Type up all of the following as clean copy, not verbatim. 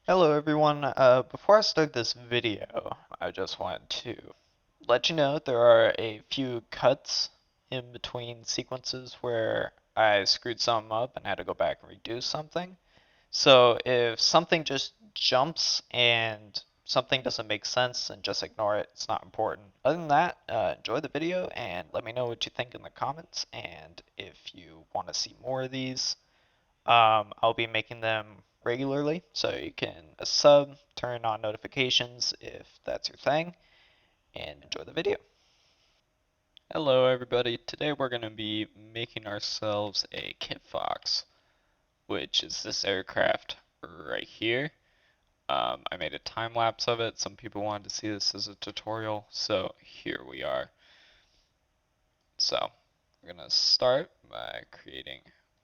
Hello everyone. Before I start this video, I just wanted to let you know there are a few cuts in between sequences where I screwed something up and had to go back and redo something. So if something just jumps and something doesn't make sense, then just ignore it. It's not important. Other than that, enjoy the video and let me know what you think in the comments. And if you want to see more of these, I'll be making them regularly, so you can sub, turn on notifications if that's your thing, and enjoy the video. Hello everybody, today we're going to be making ourselves a Kitfox, which is this aircraft right here. I made a time lapse of it. Some people wanted to see this as a tutorial, so here we are. So, we're going to start by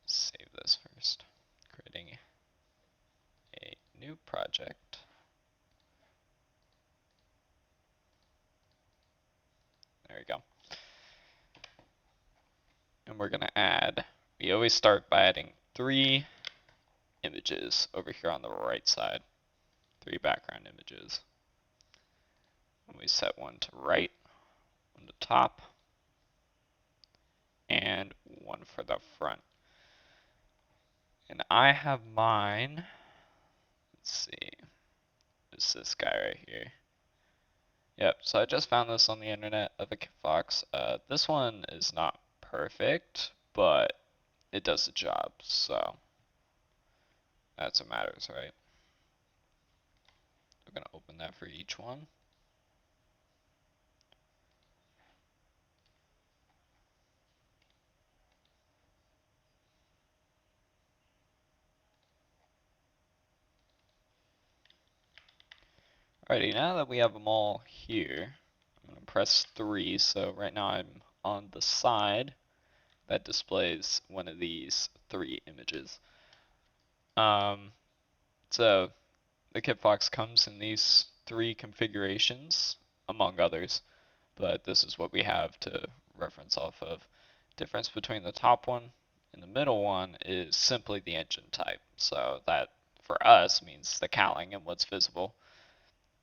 save this first, creating a new project. There we go. And we're going to we always start by adding 3 images over here on the right side. 3 background images. And we set one to right, one to top, and one for the front. And I have mine, let's see, it's this guy right here. Yep, so I just found this on the internet of a Kitfox. This one is not perfect, but it does the job, so that's what matters, right? We're going to open that for each one. Alrighty, now that we have them all here, I'm going to press 3. So right now I'm on the side that displays one of these 3 images. So the Kitfox comes in these 3 configurations, among others, but this is what we have to reference off of. Difference between the top one and the middle one is simply the engine type. So that, for us, means the cowling and what's visible.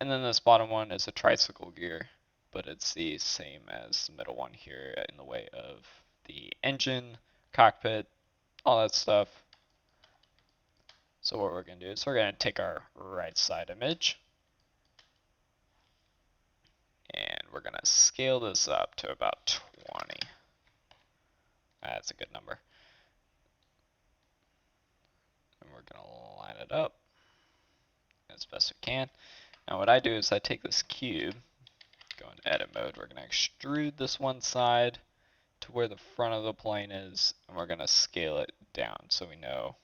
And then this bottom one is a tricycle gear, but it's the same as the middle one here in the way of the engine, cockpit, all that stuff. So what we're going to do is we're going to take our right side image and we're going to scale this up to about 20. That's a good number. And we're going to line it up as best we can. Now what I do is I take this cube, go into edit mode, we're going to extrude this one side to where the front of the plane is, and we're going to scale it down so we know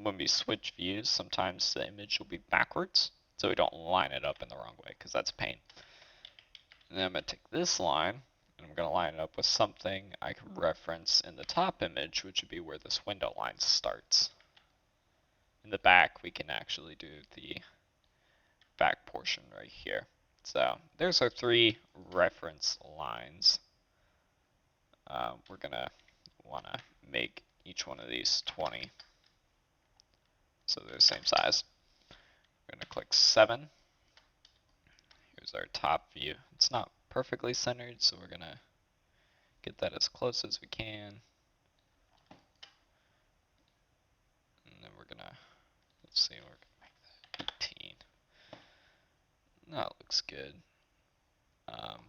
when we switch views, sometimes the image will be backwards, so we don't line it up in the wrong way, because that's a pain. And then I'm going to take this line, and I'm going to line it up with something I can reference in the top image, which would be where this window line starts. In the back, we can actually do the back portion right here. So there's our 3 reference lines. We're going to want to make each one of these 20 so they're the same size. We're going to click 7. Here's our top view. It's not perfectly centered, so we're going to get that as close as we can. And then we're going to, let's see, we're going to make that 18. That looks good.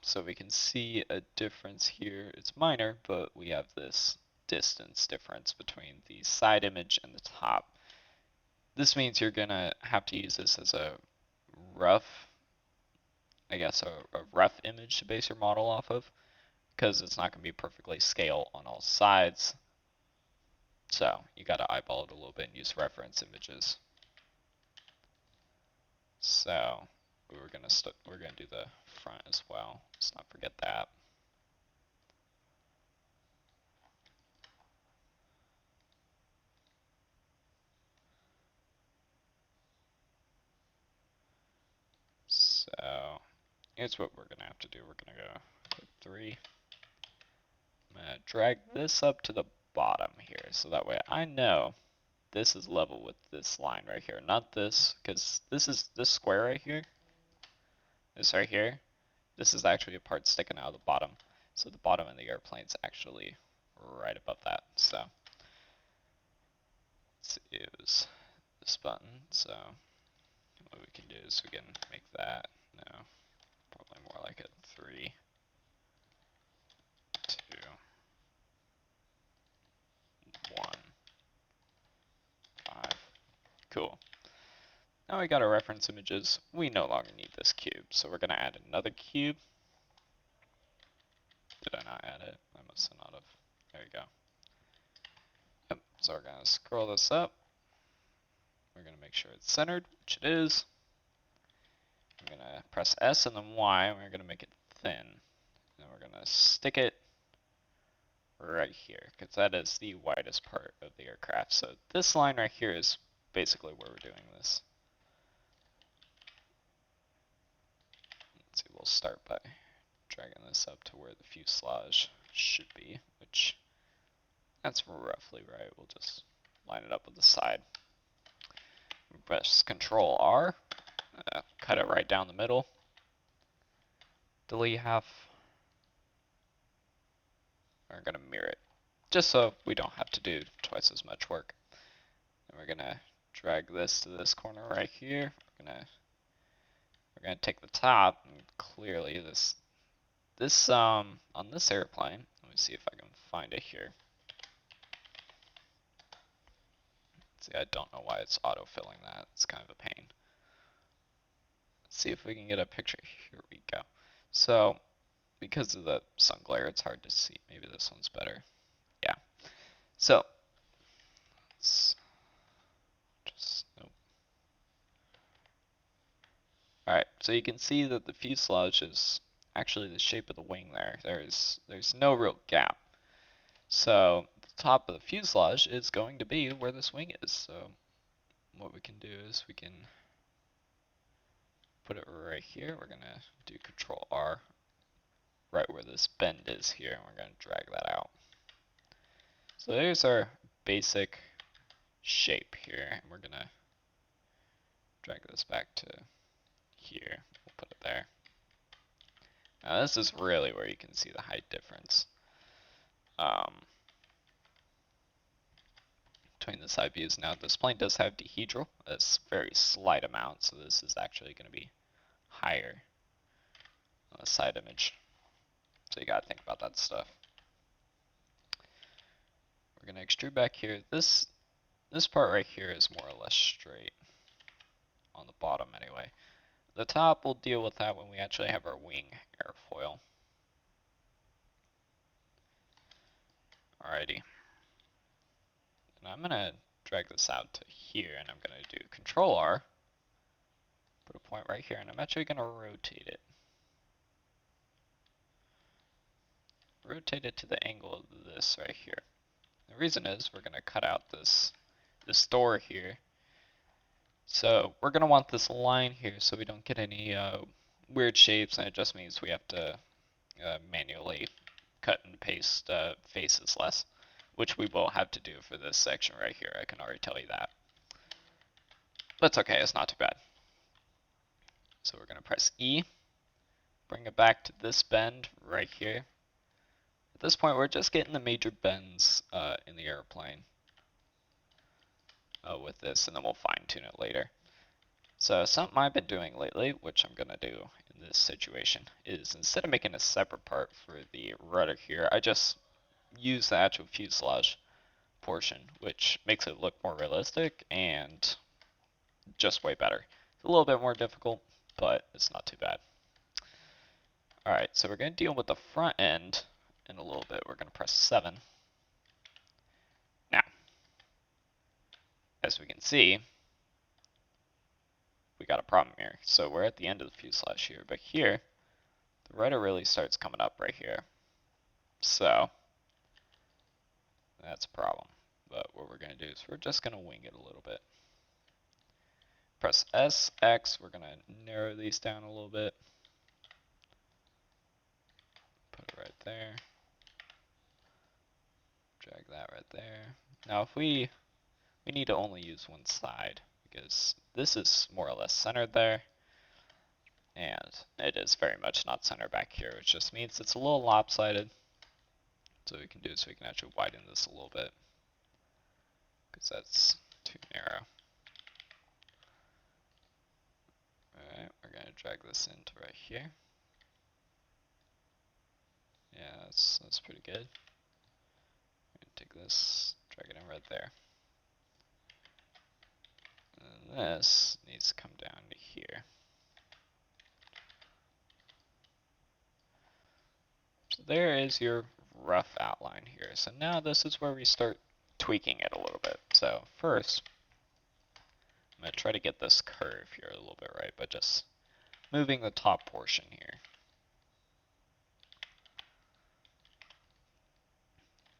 So we can see a difference here. It's minor, but we have this distance difference between the side image and the top. This means you're going to have to use this as a rough, I guess, a rough image to base your model off of, because it's not going to be perfectly scale on all sides. So you got to eyeball it a little bit and use reference images. So we're going to do the front as well. Let's not forget that. So here's what we're going to have to do. We're going to go click 3. I'm going to drag this up to the bottom here, so that way I know this is level with this line right here, not this, because this square right here, this right here, this is actually a part sticking out of the bottom. So the bottom of the airplane's actually right above that. So let's use this button. So what we can do is we can make that, no, probably more like a 3, 2, 1, 5. Cool. Now we got our reference images. We no longer need this cube, so we're going to add another cube. Did I not add it? I must have not have. There you go. Yep. So we're going to scroll this up. We're going to make sure it's centered, which it is. We're going to press S and then Y, and we're going to make it thin. And we're going to stick it right here, because that is the widest part of the aircraft. So this line right here is basically where we're doing this. Let's see, we'll start by dragging this up to where the fuselage should be, which that's roughly right. We'll just line it up with the side. Press Control R, cut it right down the middle. Delete half. We're going to mirror it, just so we don't have to do twice as much work. And we're going to drag this to this corner right here. We're going to take the top, and clearly this on this airplane, let me see if I can find it here. See, I don't know why it's auto-filling that. It's kind of a pain. Let's see if we can get a picture. Here we go. So, because of the sun glare, it's hard to see. Maybe this one's better. Yeah. So, let's just, nope. Alright, so you can see that the fuselage is actually the shape of the wing there. There's no real gap. So, the top of the fuselage is going to be where this wing is. So, what we can do is we can put it right here. We're going to do Control R right where this bend is here, and we're going to drag that out. So there's our basic shape here, and we're going to drag this back to here. We'll put it there. Now this is really where you can see the height difference between the side views. Now this plane does have dehedral, a very slight amount, so this is actually going to be higher on the side image. So you got to think about that stuff. We're going to extrude back here. This part right here is more or less straight on the bottom anyway. The top, we'll deal with that when we actually have our wing airfoil. Alrighty. And I'm going to drag this out to here, and I'm going to do Control R, put a point right here, and I'm actually going to rotate it. Rotate it to the angle of this right here. The reason is we're going to cut out this door here. So we're going to want this line here so we don't get any weird shapes, and it just means we have to manually cut and paste faces less, which we will have to do for this section right here. I can already tell you that. But it's okay, it's not too bad. So we're going to press E, bring it back to this bend right here. At this point, we're just getting the major bends in the airplane with this, and then we'll fine-tune it later. So something I've been doing lately, which I'm going to do in this situation, is instead of making a separate part for the rudder here, I just use the actual fuselage portion, which makes it look more realistic and just way better. It's a little bit more difficult, but it's not too bad. Alright, so we're going to deal with the front end in a little bit. We're going to press 7. Now, as we can see, we got a problem here. So we're at the end of the fuselage here, but here, the rudder really starts coming up right here. So, that's a problem. But what we're going to do is we're just going to wing it a little bit. Press S, X, we're going to narrow these down a little bit. Put it right there. Drag that right there. Now if we we need to only use one side because this is more or less centered there, and it is very much not centered back here, which just means it's a little lopsided. So what we can do is we can actually widen this a little bit because that's too narrow. Alright, we're going to drag this into right here. Yeah, that's pretty good. I'm going to take this, drag it in right there. And this needs to come down to here. So there is your rough outline here. So now this is where we start tweaking it a little bit. So first, I'm going to try to get this curve here a little bit right by just moving the top portion here.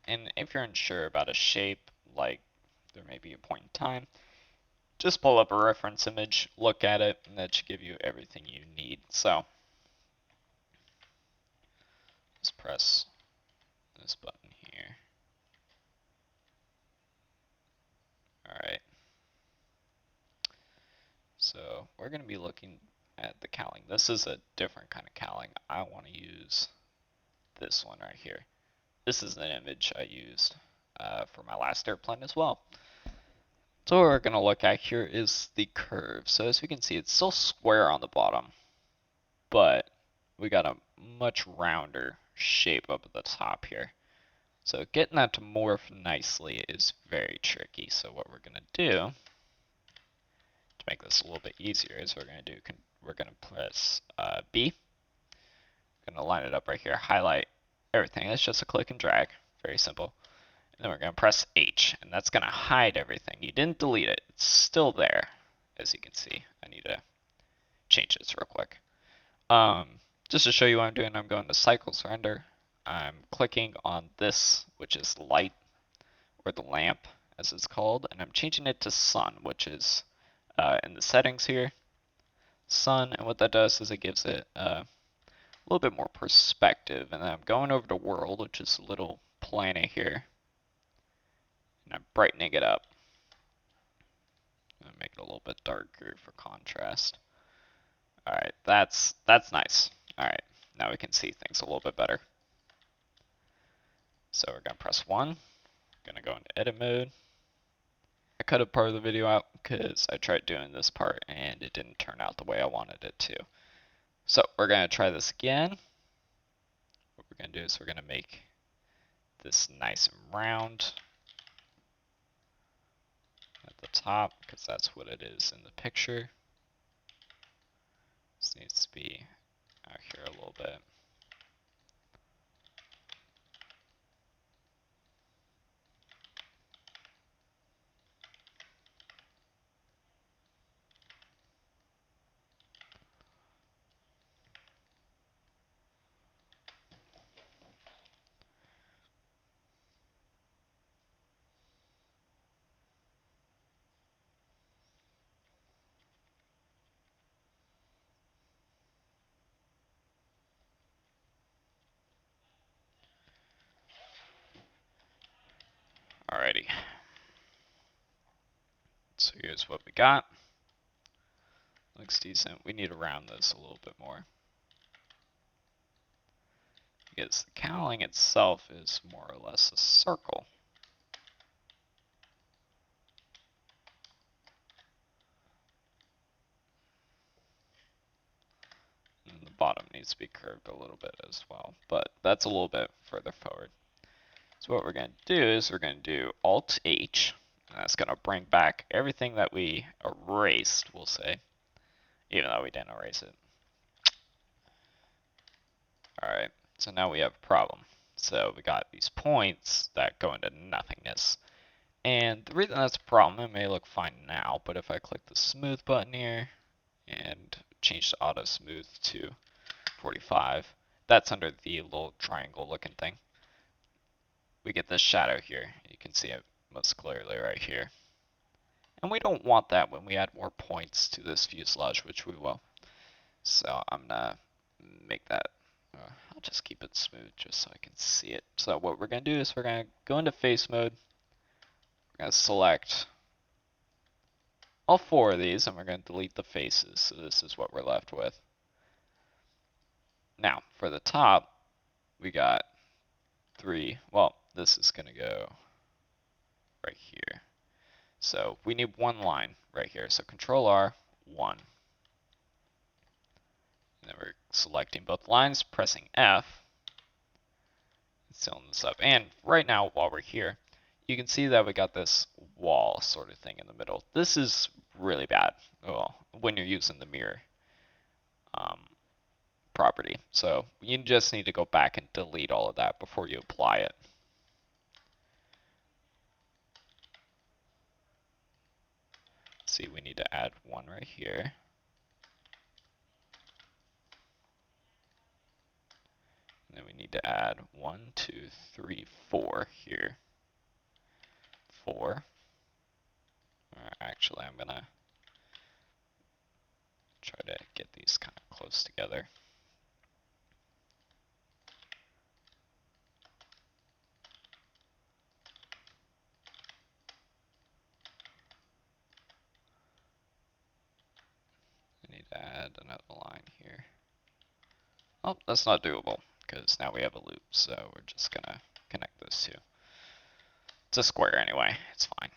And if you're unsure about a shape, like there may be a point in time, just pull up a reference image, look at it, and that should give you everything you need. So just press this button here. Alright. So we're going to be looking at the cowling. This is a different kind of cowling. I want to use this one right here. This is an image I used for my last airplane as well. So what we're going to look at here is the curve. So as we can see, it's still square on the bottom, but we got a much rounder shape up at the top here. So getting that to morph nicely is very tricky. So what we're going to do to make this a little bit easier is we're going to press B. We're going to line it up right here, highlight everything. It's just a click and drag, very simple. And then we're going to press H, and that's going to hide everything. You didn't delete it. It's still there, as you can see. I need to change this real quick. Just to show you what I'm doing, I'm going to Cycles Render. I'm clicking on this, which is light, or the lamp, as it's called, and I'm changing it to sun, which is in the settings here. Sun, and what that does is it gives it a little bit more perspective. And then I'm going over to world, which is a little planet here. And I'm brightening it up. I'm gonna make it a little bit darker for contrast. Alright, that's nice. Alright, now we can see things a little bit better. So we're gonna press 1. Gonna go into edit mode. I cut a part of the video out because I tried doing this part and it didn't turn out the way I wanted it to. So we're gonna try this again. What we're gonna do is we're gonna make this nice and round at the top, because that's what it is in the picture. This needs to be out here a little bit. Alrighty. So here's what we got. Looks decent. We need to round this a little bit more, because the cowling itself is more or less a circle. And the bottom needs to be curved a little bit as well, but that's a little bit further forward. So what we're going to do is we're going to do Alt H, and that's going to bring back everything that we erased, we'll say, even though we didn't erase it. Alright, so now we have a problem. So we got these points that go into nothingness. And the reason that's a problem, it may look fine now, but if I click the smooth button here and change the auto smooth to 45, that's under the little triangle looking thing. We get this shadow here. You can see it most clearly right here. And we don't want that when we add more points to this fuselage, which we will. So I'm gonna make that, I'll just keep it smooth just so I can see it. So what we're gonna do is we're gonna go into face mode. We're gonna select all 4 of these, and we're going to delete the faces. So this is what we're left with. Now, for the top, we got 3. Well, this is going to go right here. So we need 1 line right here. So Control R, 1. And then we're selecting both lines, pressing F, filling this up. And right now, while we're here, you can see that we got this wall sort of thing in the middle. This is really bad, well, when you're using the mirror property. So you just need to go back and delete all of that before you apply it. See, we need to add 1 right here. And then we need to add 1, 2, 3, 4 here. 4. Actually, I'm going to try to get these kind of close together. I need to add another line here. Oh, that's not doable, because now we have a loop, so we're just going to connect those two. It's a square anyway, it's fine.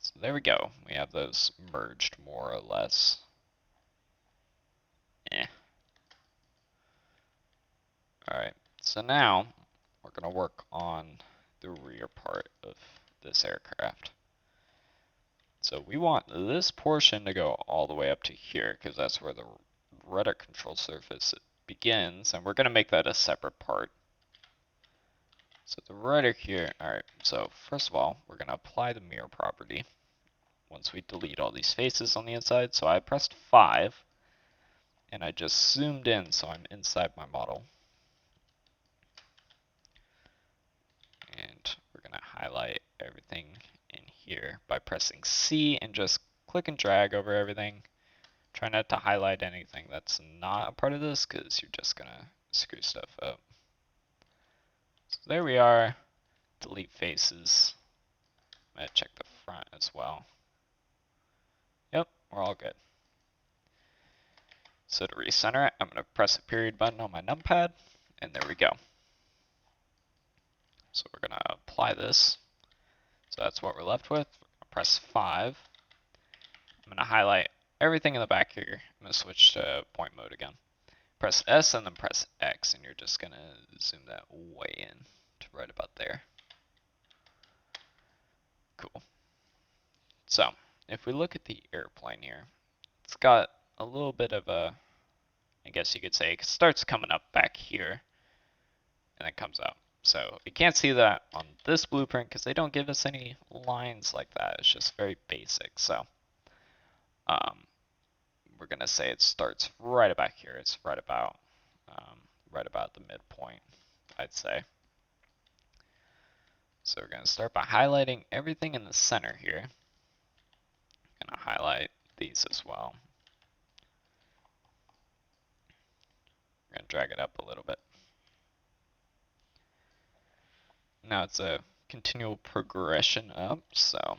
So there we go. We have those merged more or less. Alright, so now we're going to work on the rear part of this aircraft. So we want this portion to go all the way up to here, because that's where the rudder control surface begins, and we're going to make that a separate part. So the rudder here, alright, so first of all, we're going to apply the mirror property once we delete all these faces on the inside. So I pressed 5, and I just zoomed in so I'm inside my model. And we're going to highlight everything in here by pressing C and just click and drag over everything. Try not to highlight anything that's not a part of this, because you're just going to screw stuff up. So there we are. Delete faces. I'm going to check the front as well. Yep, we're all good. So to recenter it, I'm going to press the period button on my numpad, and there we go. So we're going to apply this. So that's what we're left with. Press 5. I'm going to highlight everything in the back here. I'm going to switch to point mode again. Press S and then press X, and you're just going to zoom that way in to right about there. Cool. So if we look at the airplane here, it's got a little bit of a, I guess you could say, it starts coming up back here and then comes out. So you can't see that on this blueprint because they don't give us any lines like that. It's just very basic. So we're going to say it starts right about here. It's right about the midpoint, I'd say. So we're going to start by highlighting everything in the center here. I'm going to highlight these as well. We're going to drag it up a little bit. Now it's a continual progression up, so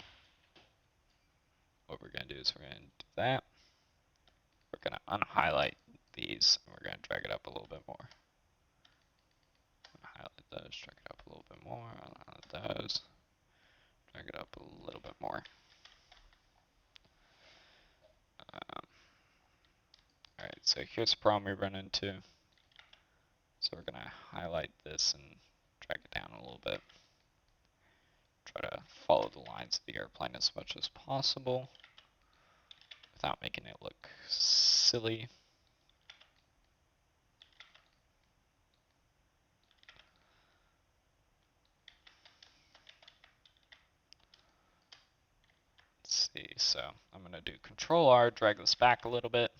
what we're going to do is we're going to do that. We're going to unhighlight these, and we're going to drag it up a little bit more. Highlight those, drag it up a little bit more, unhighlight those, drag it up a little bit more. Alright, so here's the problem we run into. So we're going to highlight this and drag it down a little bit. Try to follow the lines of the airplane as much as possible without making it look silly. Let's see, so I'm going to do Control R, drag this back a little bit.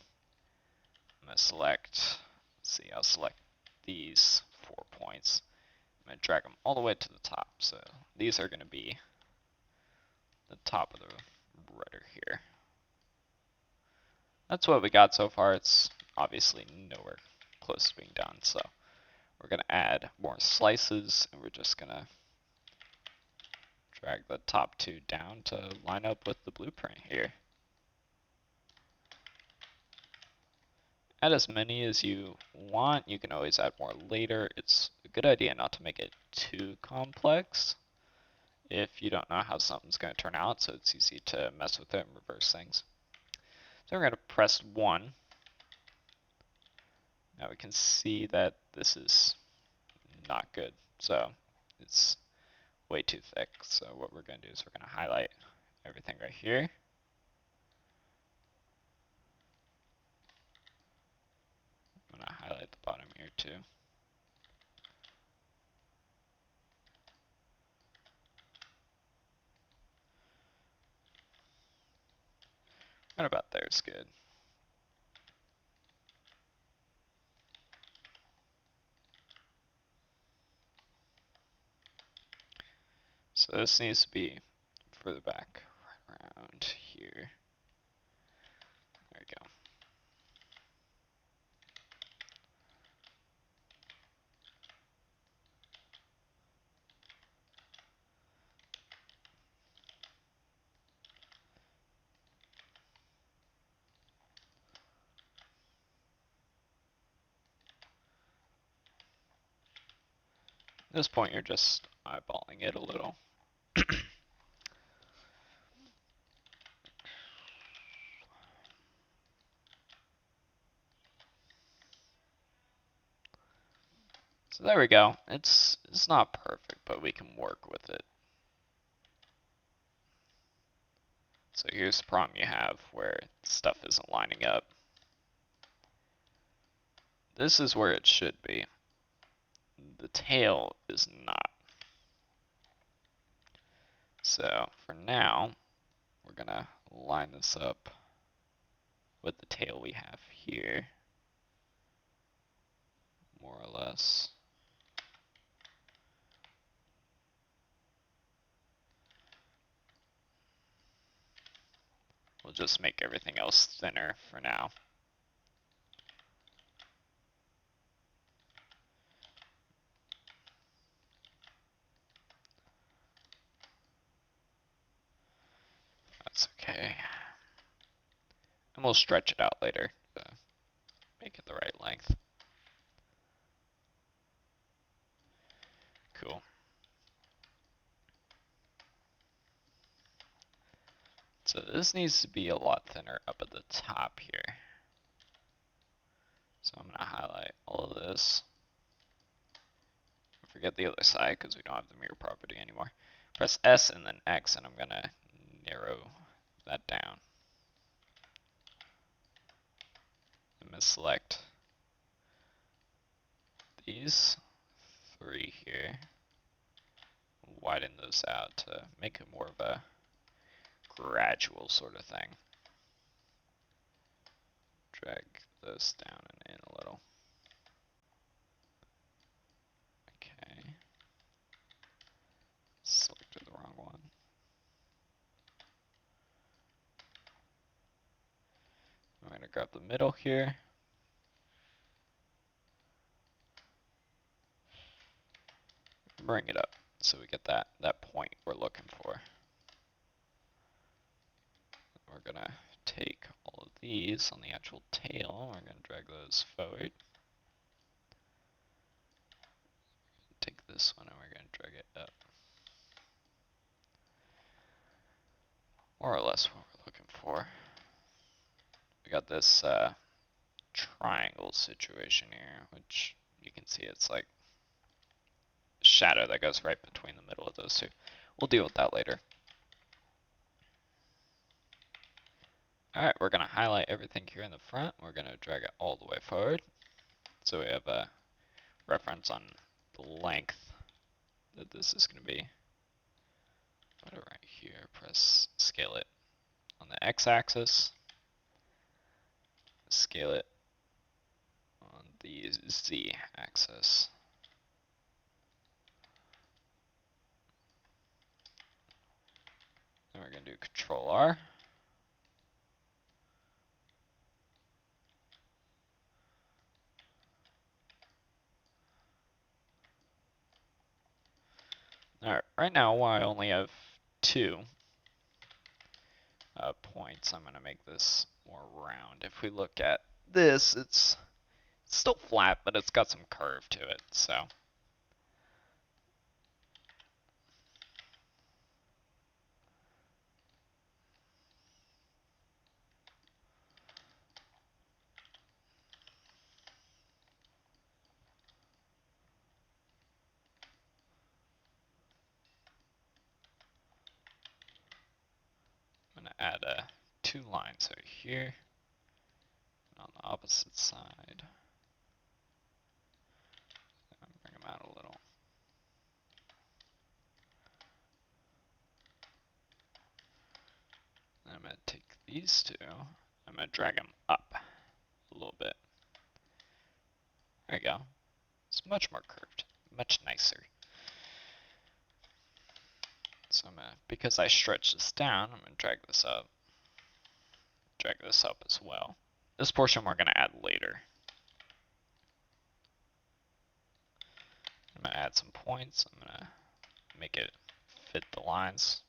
I'm going to select, let's see, I'll select these 4 points. I'm going to drag them all the way to the top. So these are going to be the top of the rudder here. That's what we got so far. It's obviously nowhere close to being done. So we're going to add more slices, and we're just going to drag the top 2 down to line up with the blueprint here. add as many as you want. You can always add more later. It's a good idea not to make it too complex if you don't know how something's going to turn out, so it's easy to mess with it and reverse things. So we're going to press 1. Now we can see that this is not good, so it's way too thick. So what we're going to do is we're going to highlight everything right here. I'm going to highlight the bottom here too. Right about there is good. So this needs to be further back, right around here. There we go. At this point, you're just eyeballing it a little. So there we go. It's not perfect, but we can work with it. So here's the problem you have where stuff isn't lining up. This is where it should be. The tail is not. So for now, we're gonna line this up with the tail we have here, more or less. We'll just make everything else thinner for now. That's okay. And we'll stretch it out later to make it the right length. Cool. So this needs to be a lot thinner up at the top here. So I'm going to highlight all of this. Forget the other side because we don't have the mirror property anymore. Press S and then X, and I'm going to narrow that down. I'm going to select these 3 here. Widen those out to make it more of a gradual sort of thing. Drag those down and in a little. Okay. Selected the wrong one. I'm going to grab the middle here. Bring it up so we get that point we're looking for. We're going to take all of these on the actual tail. We're going to drag those forward. Take this one and we're going to drag it up. More or less what we're looking for. We got this triangle situation here, which you can see it's like shadow that goes right between the middle of those two. We'll deal with that later. Alright, we're going to highlight everything here in the front. We're going to drag it all the way forward. So we have a reference on the length that this is going to be. Put it right here, press scale it on the x-axis, scale it on the z-axis. Then we're going to do Control R. Alright, right now while I only have 2 points, I'm going to make this more round. If we look at this, it's still flat, but it's got some curve to it, so. I'm gonna add 2 lines over here, and on the opposite side. Bring them out a little. And I'm gonna take these two, I'm gonna drag them up a little bit. There you go. It's much more curved, much nicer. So I'm gonna, because I stretch this down, I'm gonna drag this up as well. This portion we're gonna add later. I'm gonna add some points. I'm gonna make it fit the lines.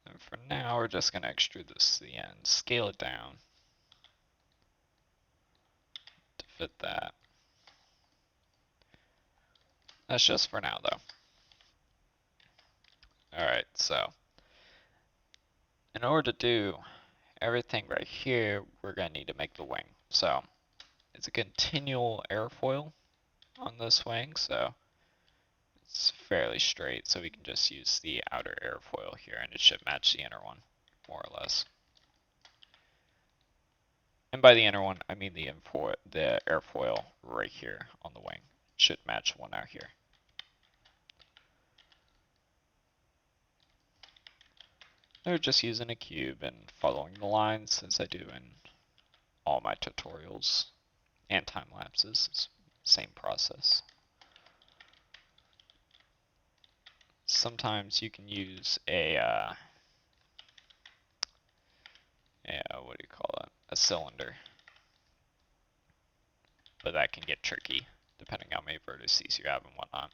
And for now, we're just gonna extrude this to the end, scale it down to fit that. That's just for now, though. Alright, so in order to do everything right here, we're going to need to make the wing. So it's a continual airfoil on this wing, so it's fairly straight, so we can just use the outer airfoil here, and it should match the inner one, more or less. And by the inner one, I mean the airfoil right here on the wing. It should match one out here. They're just using a cube and following the lines as I do in all my tutorials and time lapses. It's the same process. Sometimes you can use what do you call it? A cylinder. But that can get tricky depending on how many vertices you have and whatnot.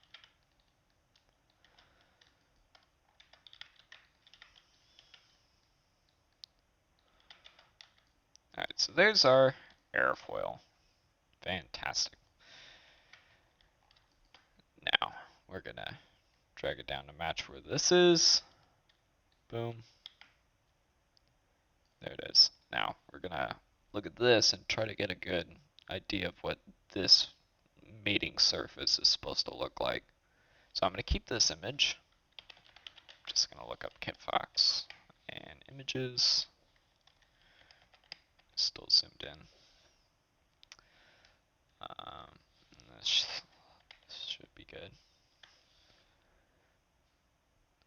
Alright, so there's our airfoil. Fantastic. Now, we're gonna drag it down to match where this is. Boom. There it is. Now, we're gonna look at this and try to get a good idea of what this mating surface is supposed to look like. So I'm gonna keep this image. I'm just gonna look up Kitfox and images. Still zoomed in. This should be good.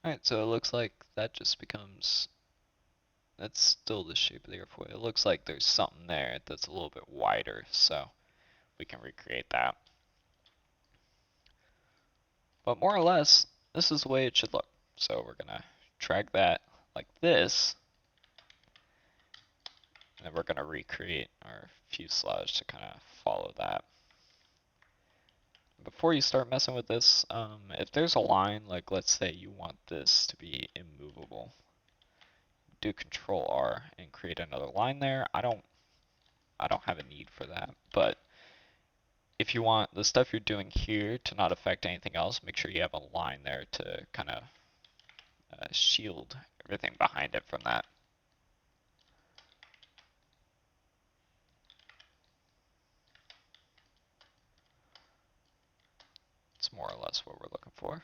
Alright, so it looks like that just becomes, that's still the shape of the airfoil. It looks like there's something there that's a little bit wider, so we can recreate that. But more or less, this is the way it should look. So we're gonna drag that like this, and then we're gonna recreate our fuselage to kind of follow that. Before you start messing with this, if there's a line, like let's say you want this to be immovable, do Control R and create another line there. I don't have a need for that, but if you want the stuff you're doing here to not affect anything else, make sure you have a line there to kind of shield everything behind it from that. It's more or less what we're looking for.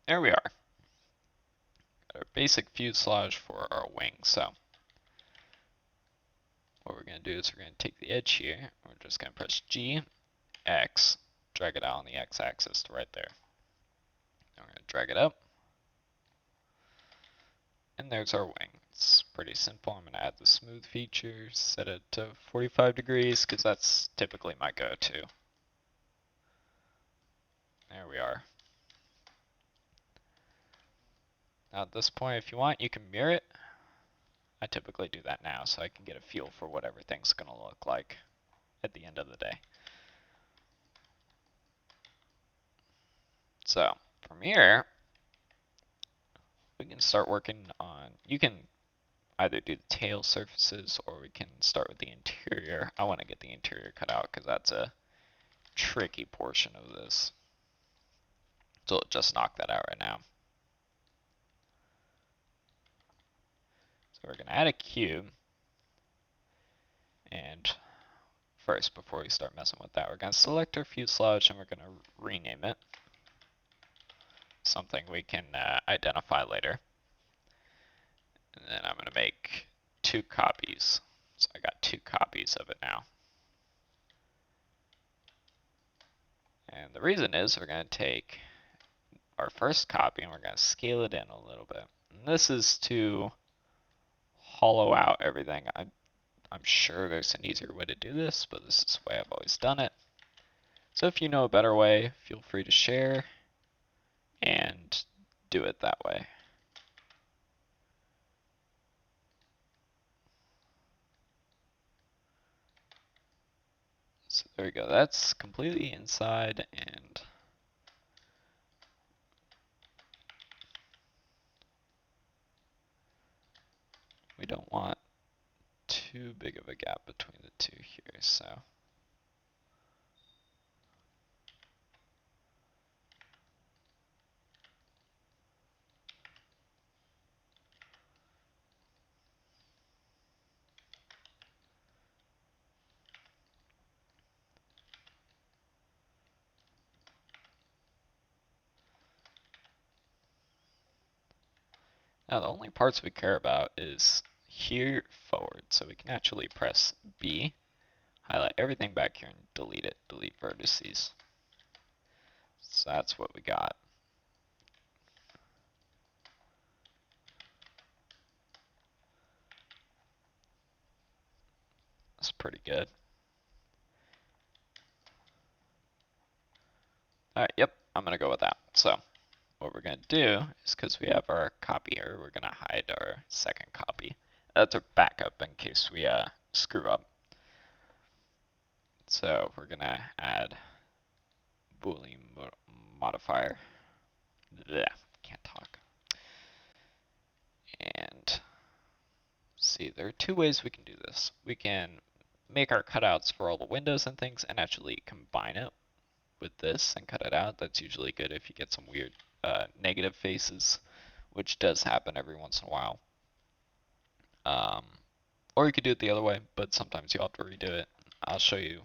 There we are. Got our basic fuselage for our wing. So what we're going to do is we're going to take the edge here. We're just going to press G, X, drag it out on the X-axis to right there. And we're going to drag it up. And there's our wing. It's pretty simple. I'm going to add the smooth feature, set it to 45 degrees because that's typically my go-to. There we are. Now at this point, if you want, you can mirror it. I typically do that now so I can get a feel for what everything's going to look like at the end of the day. So from here, we can start working on, you can either do the tail surfaces or we can start with the interior. I want to get the interior cut out because that's a tricky portion of this. So we'll just knock that out right now. So we're going to add a cube. And first, before we start messing with that, we're going to select our fuselage and we're going to rename it. Something we can identify later. And then I'm going to make 2 copies. So I got 2 copies of it now. And the reason is we're going to take our first copy and we're going to scale it in a little bit. And this is to hollow out everything. I'm sure there's an easier way to do this, but this is the way I've always done it. So if you know a better way, feel free to share and do it that way. So there we go. That's completely inside, and we don't want too big of a gap between the two here, so now the only parts we care about is here forward, so we can actually press B, highlight everything back here and delete it, delete vertices. So that's what we got. That's pretty good. Alright, yep, I'm going to go with that. So what we're going to do is, because we have our copy here, we're going to hide our second copy. That's our backup in case we screw up. So we're going to add Boolean modifier. Blech, can't talk. And see, there are 2 ways we can do this. We can make our cutouts for all the windows and things and actually combine it with this and cut it out. That's usually good if you get some weird negative faces, which does happen every once in a while. Or you could do it the other way, but sometimes you'll have to redo it. I'll show you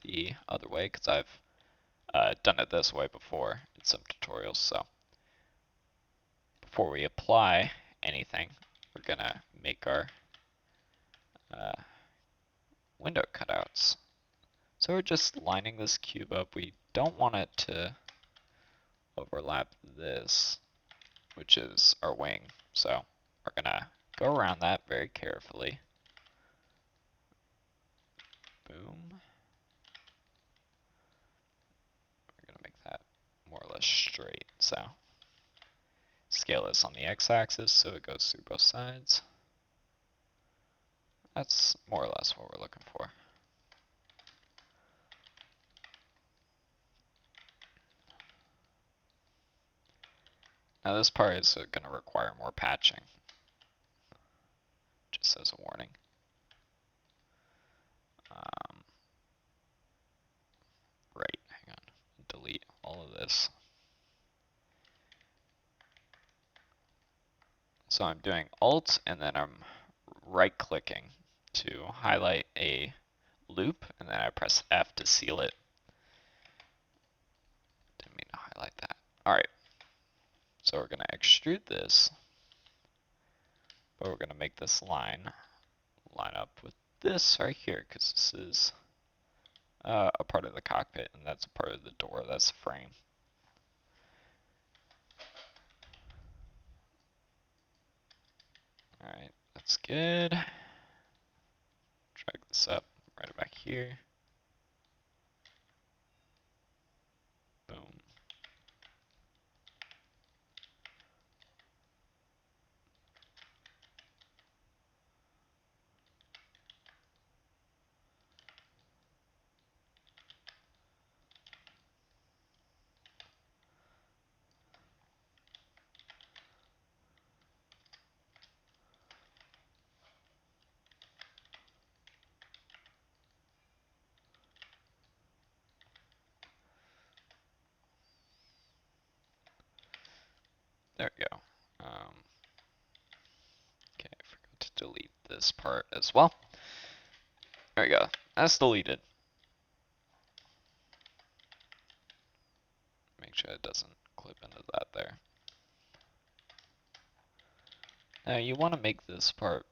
the other way because I've done it this way before in some tutorials. So before we apply anything, we're gonna make our window cutouts. So we're just lining this cube up. We don't want it to overlap this, which is our wing. So we're gonna go around that very carefully. Boom. We're gonna make that more or less straight. So scale this on the x-axis so it goes through both sides. That's more or less what we're looking for. Now this part is going to require more patching, just as a warning. Right, hang on, delete all of this. So I'm doing Alt and then I'm right clicking to highlight a loop and then I press F to seal it. Didn't mean to highlight that. Alright, so we're going to extrude this But we're gonna make this line line up with this right here, because this is a part of the cockpit, and that's a part of the door, that's the frame. Alright, that's good. Drag this up, right it back here. Boom. There we go. Okay, I forgot to delete this part as well. There we go. That's deleted. Make sure it doesn't clip into that there. Now you want to make this part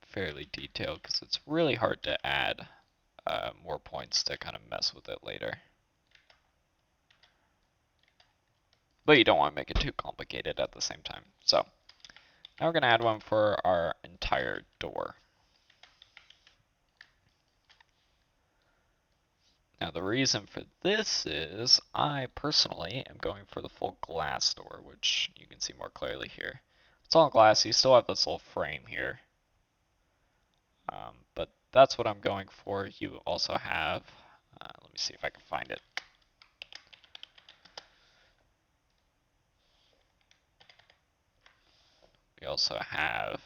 fairly detailed because it's really hard to add more points to kind of mess with it later. But you don't want to make it too complicated at the same time. So now we're going to add one for our entire door. Now the reason for this is I personally am going for the full glass door, which you can see more clearly here. It's all glass, you still have this little frame here. But that's what I'm going for. You also have, let me see if I can find it. We also have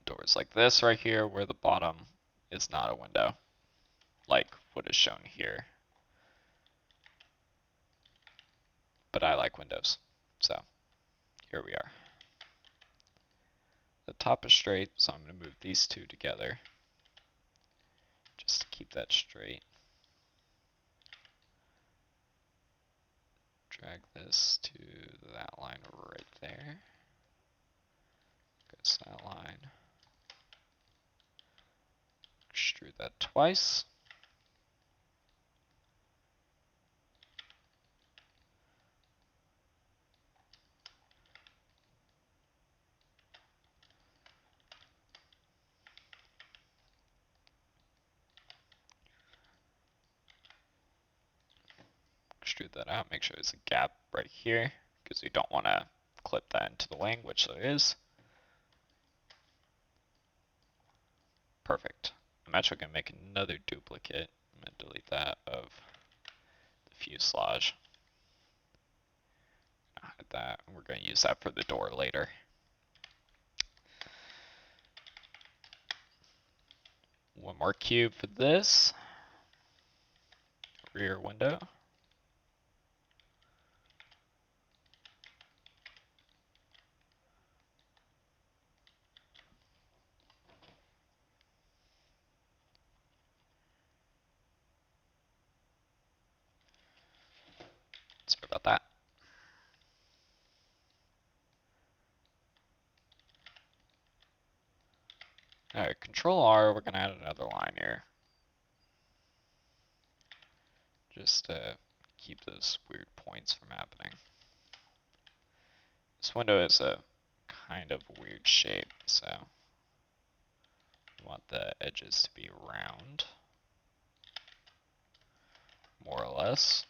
doors like this right here where the bottom is not a window, like what is shown here. But I like windows, so here we are. The top is straight, so I'm going to move these two together just to keep that straight. Drag this to that line right there. Goes to that line. Extrude that twice. Extrude that out, make sure there's a gap right here, because we don't want to clip that into the wing, which there is. Perfect. I'm actually going to make another duplicate. I'm going to delete that of the fuselage. Hide that, and we're going to use that for the door later. One more cube for this. Rear window. Sorry about that. Alright, Control R, we're going to add another line here. Just to keep those weird points from happening. This window is a kind of weird shape, so we want the edges to be round, more or less.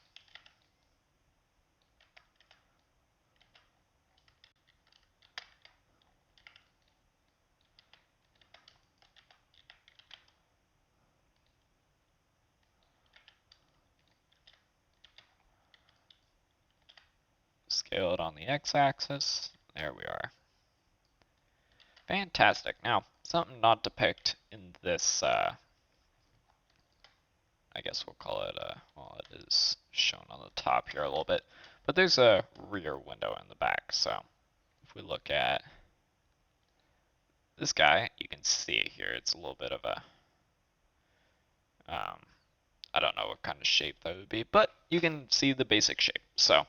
Scale it on the x-axis. There we are. Fantastic. Now, something not depicted in this, I guess we'll call it, well, it is shown on the top here a little bit, but there's a rear window in the back, so if we look at this guy, you can see it here. It's a little bit of a, I don't know what kind of shape that would be, but you can see the basic shape. So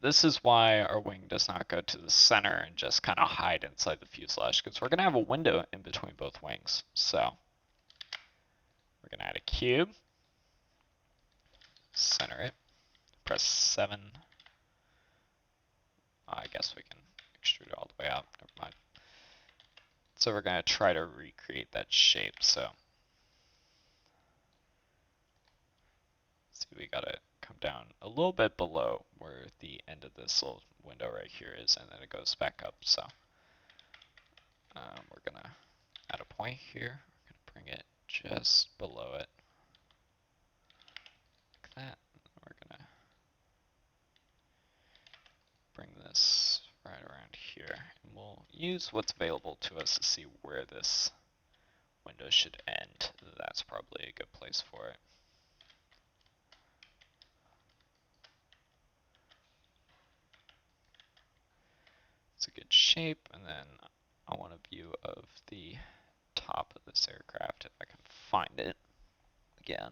This is why our wing does not go to the center and just kind of hide inside the fuselage, because we're going to have a window in between both wings. So we're going to add a cube, center it, press 7. I guess we can extrude it all the way out. Never mind. So we're going to try to recreate that shape. So see, we got to come down a little bit below where the end of this little window right here is, and then it goes back up. So we're going to add a point here. We're going to bring it just below it, like that. We're going to bring this right around here, and we'll use what's available to us to see where this window should end. That's probably a good place for it. It's a good shape, and then I want a view of the top of this aircraft if I can find it again.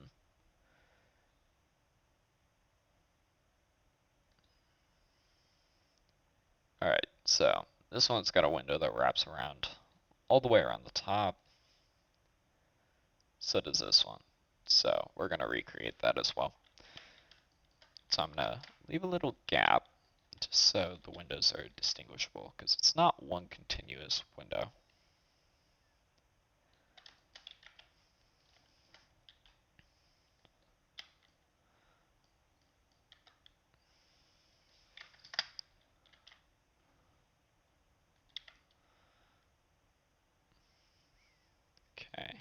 Alright, so this one's got a window that wraps around all the way around the top. So does this one. So we're going to recreate that as well. So I'm going to leave a little gap just so the windows are distinguishable, because it's not one continuous window. Okay.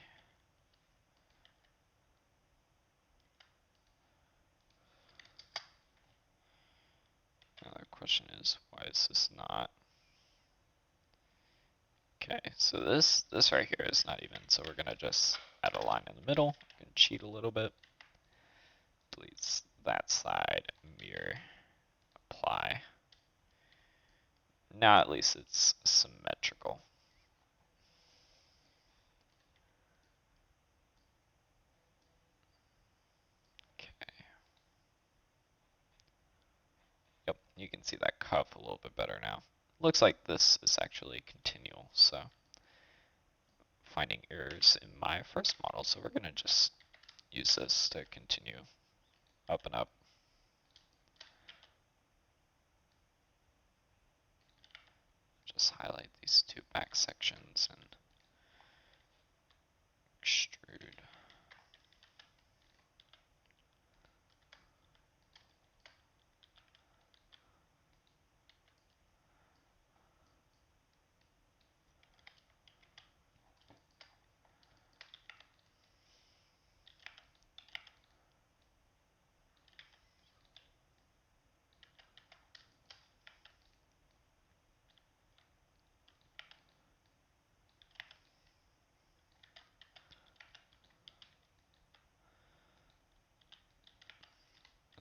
Now the question is, why is this not? Okay, so this right here is not even, so we're gonna just add a line in the middle. We can cheat a little bit. Delete that side, mirror, apply. Now at least it's symmetrical. Okay. Yep, you can see that cuff a little bit better now. Looks like this is actually continual, so finding errors in my first model, so we're gonna just use this to continue up and up. Just highlight these two back sections and extrude.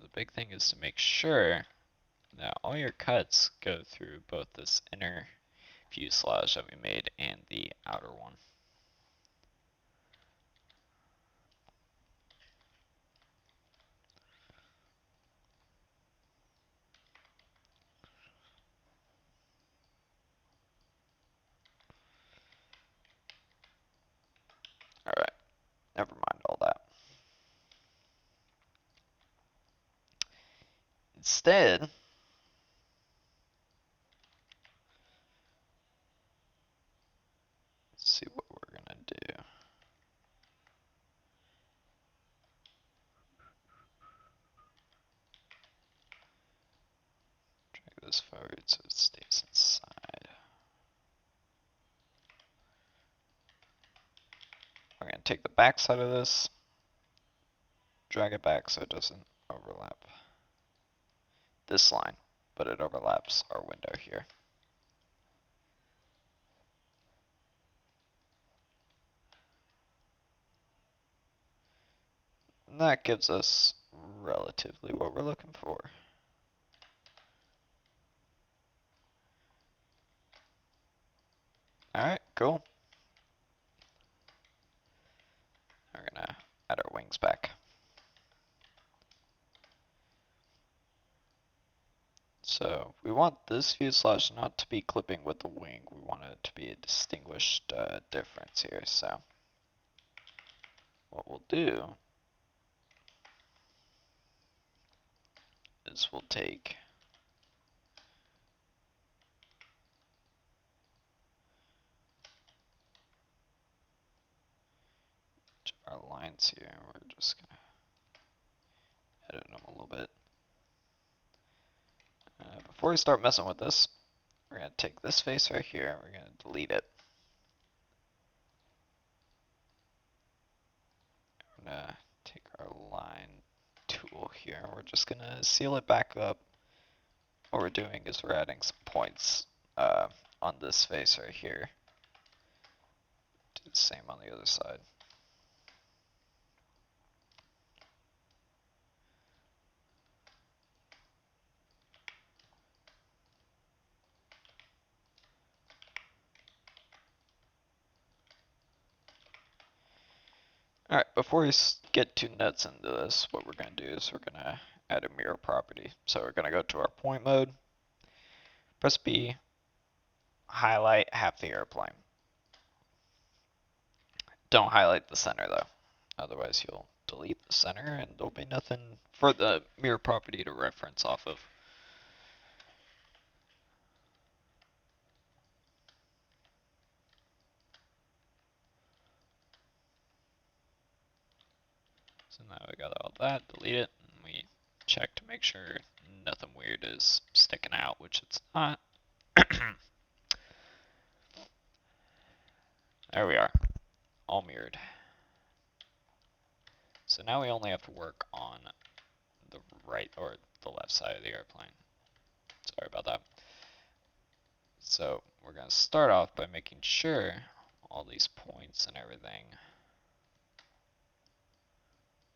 The big thing is to make sure that all your cuts go through both this inner fuselage that we made and the outer one. Alright, never mind all that. Instead, let's see what we're gonna do. Drag this forward so it stays inside. We're gonna take the back side of this, drag it back so it doesn't overlap this line, but it overlaps our window here. And that gives us relatively what we're looking for. Alright, cool. We're gonna add our wings back. So we want this fuselage not to be clipping with the wing. We want it to be a distinguished difference here. So what we'll do is we'll take our lines here. We're just gonna edit them a little bit. Before we start messing with this, we're gonna take this face right here. We're gonna delete it. We're gonna take our line tool here. We're just gonna seal it back up. What we're doing is we're adding some points on this face right here. Do the same on the other side. Alright, before we get too nuts into this, what we're going to do is we're going to add a mirror property. So we're going to go to our point mode, press B, highlight half the airplane. Don't highlight the center though, otherwise you'll delete the center and there'll be nothing for the mirror property to reference off of. So now we got all that, delete it, and we check to make sure nothing weird is sticking out, which it's not. There we are, all mirrored. So now we only have to work on the right or the left side of the airplane. Sorry about that. So we're going to start off by making sure all these points and everything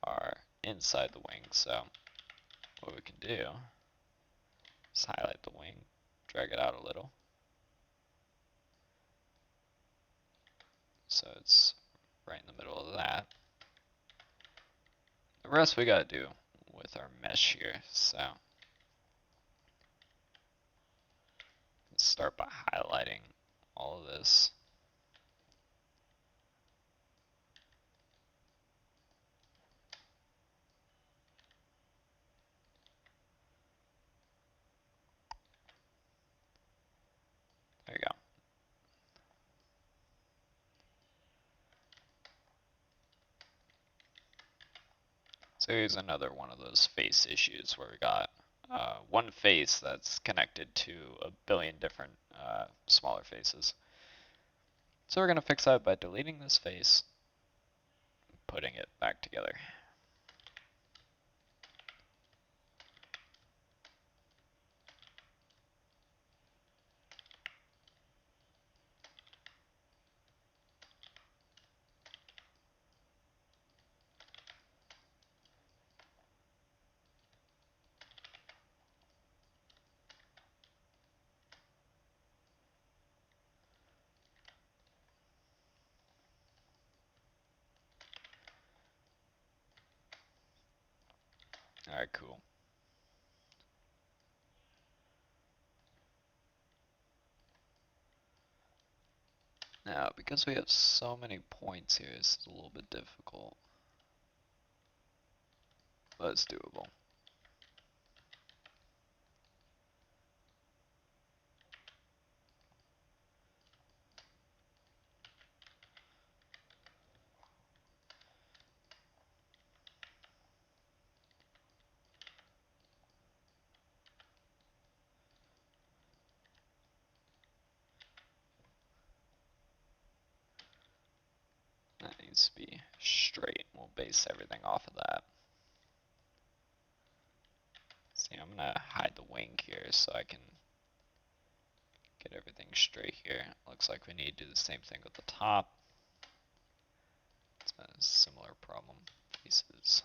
are inside the wing. So what we can do is highlight the wing, drag it out a little, so it's right in the middle of that. The rest we got to do with our mesh here. So let's start by highlighting all of this. There you go. So here's another one of those face issues where we got one face that's connected to a billion different smaller faces. So we're going to fix that by deleting this face, putting it back together. Alright, cool. Now, because we have so many points here, it's a little bit difficult, but it's doable. That needs to be straight. We'll base everything off of that. See, I'm going to hide the wing here so I can get everything straight here. Looks like we need to do the same thing with the top. It's a similar problem. Pieces.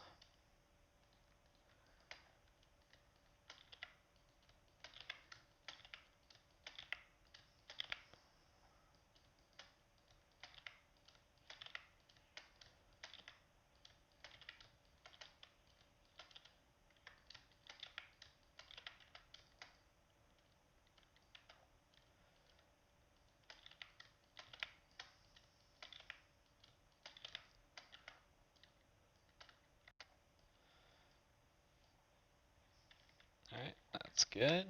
good.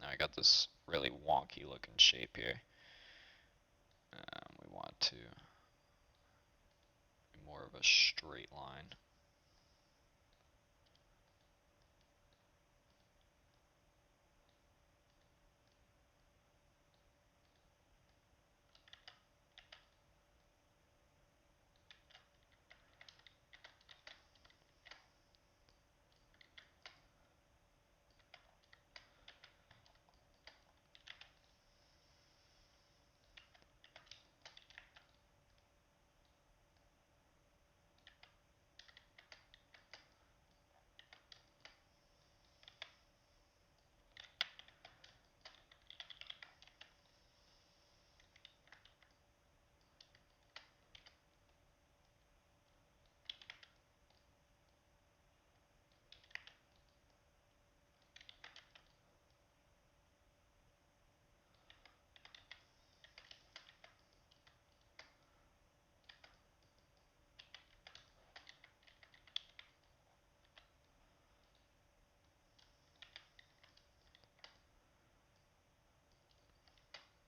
Now I got this really wonky looking shape here. We want to be more of a straight line.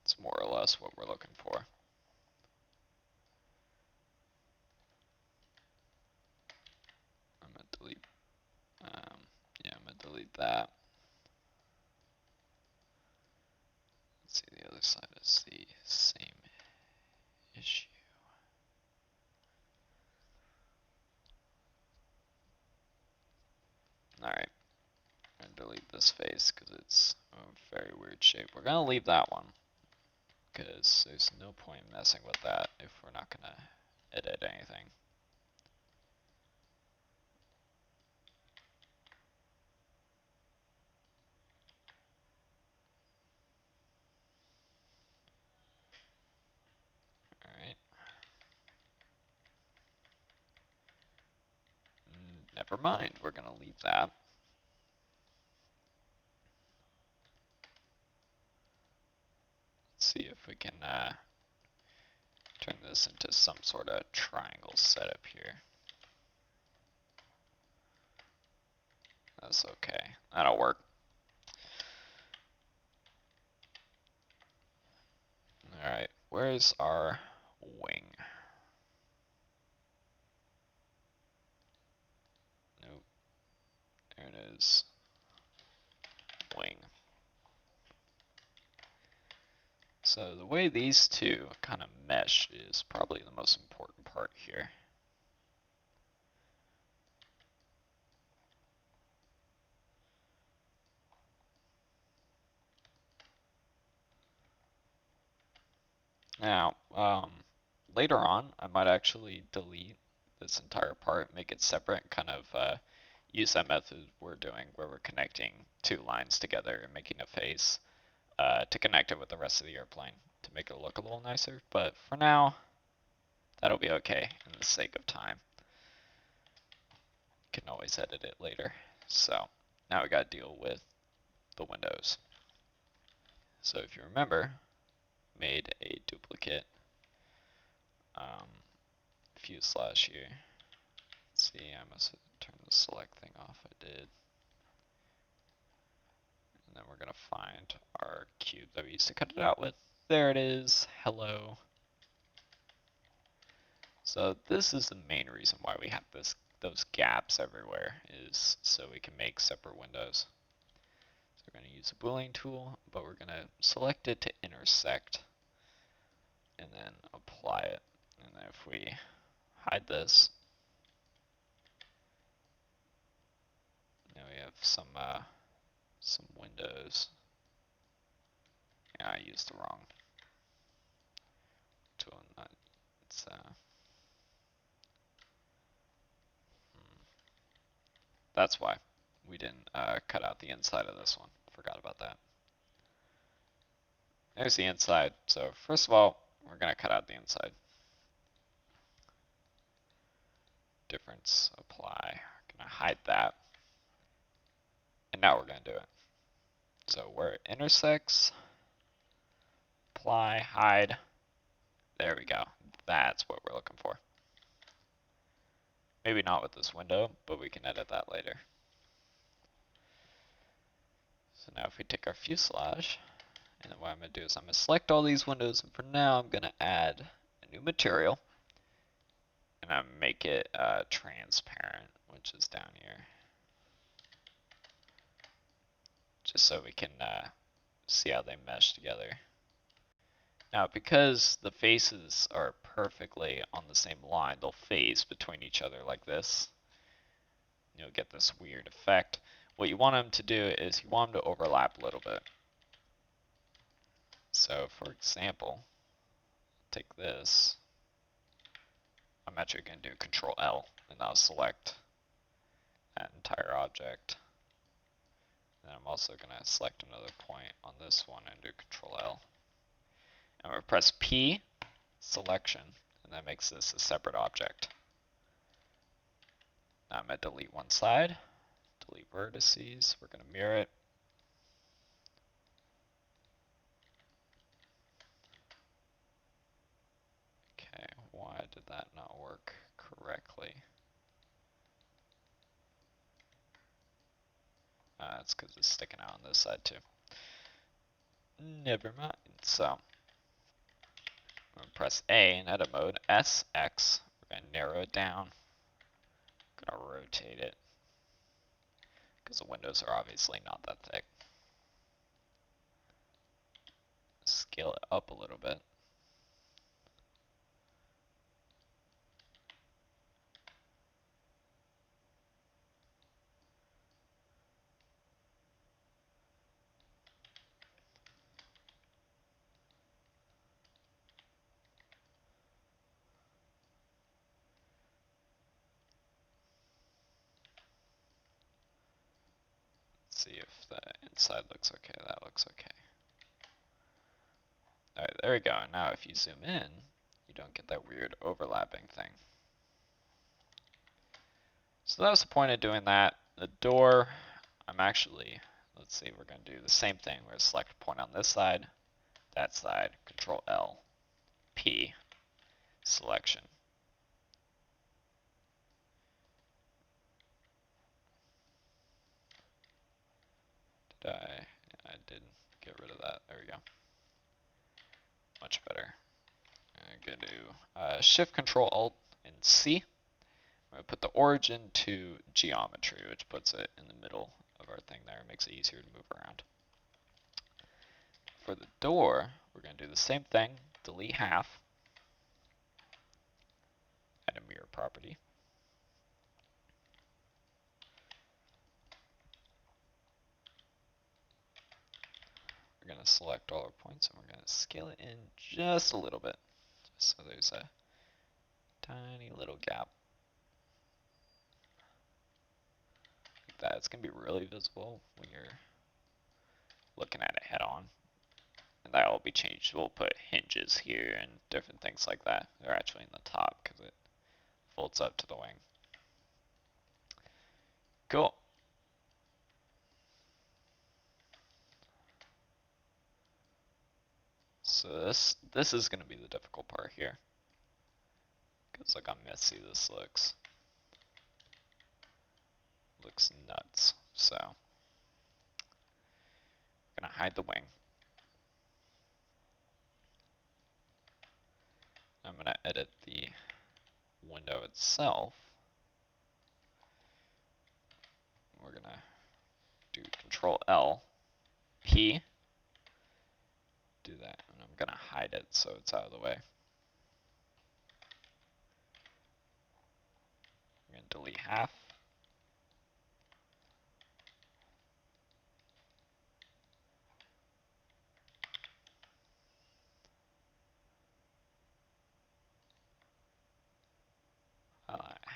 It's more or less what we're looking for. I'm gonna delete. Yeah, I'm gonna delete that. Let's see, the other side is the same issue. Alright, I'm gonna delete this face because it's a very weird shape. We're gonna leave that one because there's no point messing with that if we're not gonna edit anything. Alright. Never mind, we're gonna leave that. Let's see if we can turn this into some sort of triangle setup here. That's okay. That'll work. Alright, where's our wing? Nope. There it is. Wing. So the way these two kind of mesh is probably the most important part here. Now, later on, I might actually delete this entire part, make it separate, and kind of use that method we're doing where we're connecting two lines together and making a face to connect it with the rest of the airplane to make it look a little nicer. But for now, that'll be okay in the sake of time. Can always edit it later. So now we got to deal with the windows. So if you remember, made a duplicate fuselage here. Let's see, I must have turned the select thing off. I did. And then we're going to find our cube that we used to cut it out with. There it is. Hello. So this is the main reason why we have those gaps everywhere, is so we can make separate windows. So we're going to use a Boolean tool, but we're going to select it to intersect and then apply it. And then if we hide this, now we have some windows. Yeah, I used the wrong tool. It's that's why we didn't cut out the inside of this one. Forgot about that. There's the inside. So first of all, we're going to cut out the inside. Difference, apply. We're going to hide that. And now we're going to do it. So where it intersects, apply, hide. There we go. That's what we're looking for. Maybe not with this window, but we can edit that later. So now if we take our fuselage, and then what I'm going to do is I'm going to select all these windows, and for now I'm going to add a new material, and I'm going to make it transparent, which is down here, just so we can see how they mesh together. Now, because the faces are perfectly on the same line, they'll phase between each other like this. You'll get this weird effect. What you want them to do is you want them to overlap a little bit. So, for example, take this. I'm actually going to do Control L, and I'll select that entire object. And I'm also going to select another point on this one and do Control L. I'm going to press P, selection, and that makes this a separate object. Now I'm going to delete one side, delete vertices, we're going to mirror it. Okay, why did that not work correctly? It's because it's sticking out on this side too. Never mind. So, I'm going to press A in edit mode, S, X. We're going to narrow it down. I'm going to rotate it, because the windows are obviously not that thick. Scale it up a little bit. See if the inside looks okay. That looks okay. Alright, there we go. Now if you zoom in, you don't get that weird overlapping thing. So that was the point of doing that. The door, let's see, we're going to do the same thing. We're going to select a point on this side, that side, Control L, P, selection. I did get rid of that. There we go. Much better. I'm going to do Shift, Control, Alt, and C. I'm going to put the origin to geometry, which puts it in the middle of our thing there. It makes it easier to move around. For the door, we're going to do the same thing. Delete half. Add a mirror property. We're going to select all our points and we're going to scale it in just a little bit, just so there's a tiny little gap. Like that. It's going to be really visible when you're looking at it head on. And that will be changed. We'll put hinges here and different things like that. They're actually in the top because it folds up to the wing. Cool. So this is going to be the difficult part here. Because look how messy this looks. Looks nuts. So I'm going to hide the wing. I'm going to edit the window itself. We're going to do Control L, P, do that, and I'm going to hide it so it's out of the way. I'm going to delete half.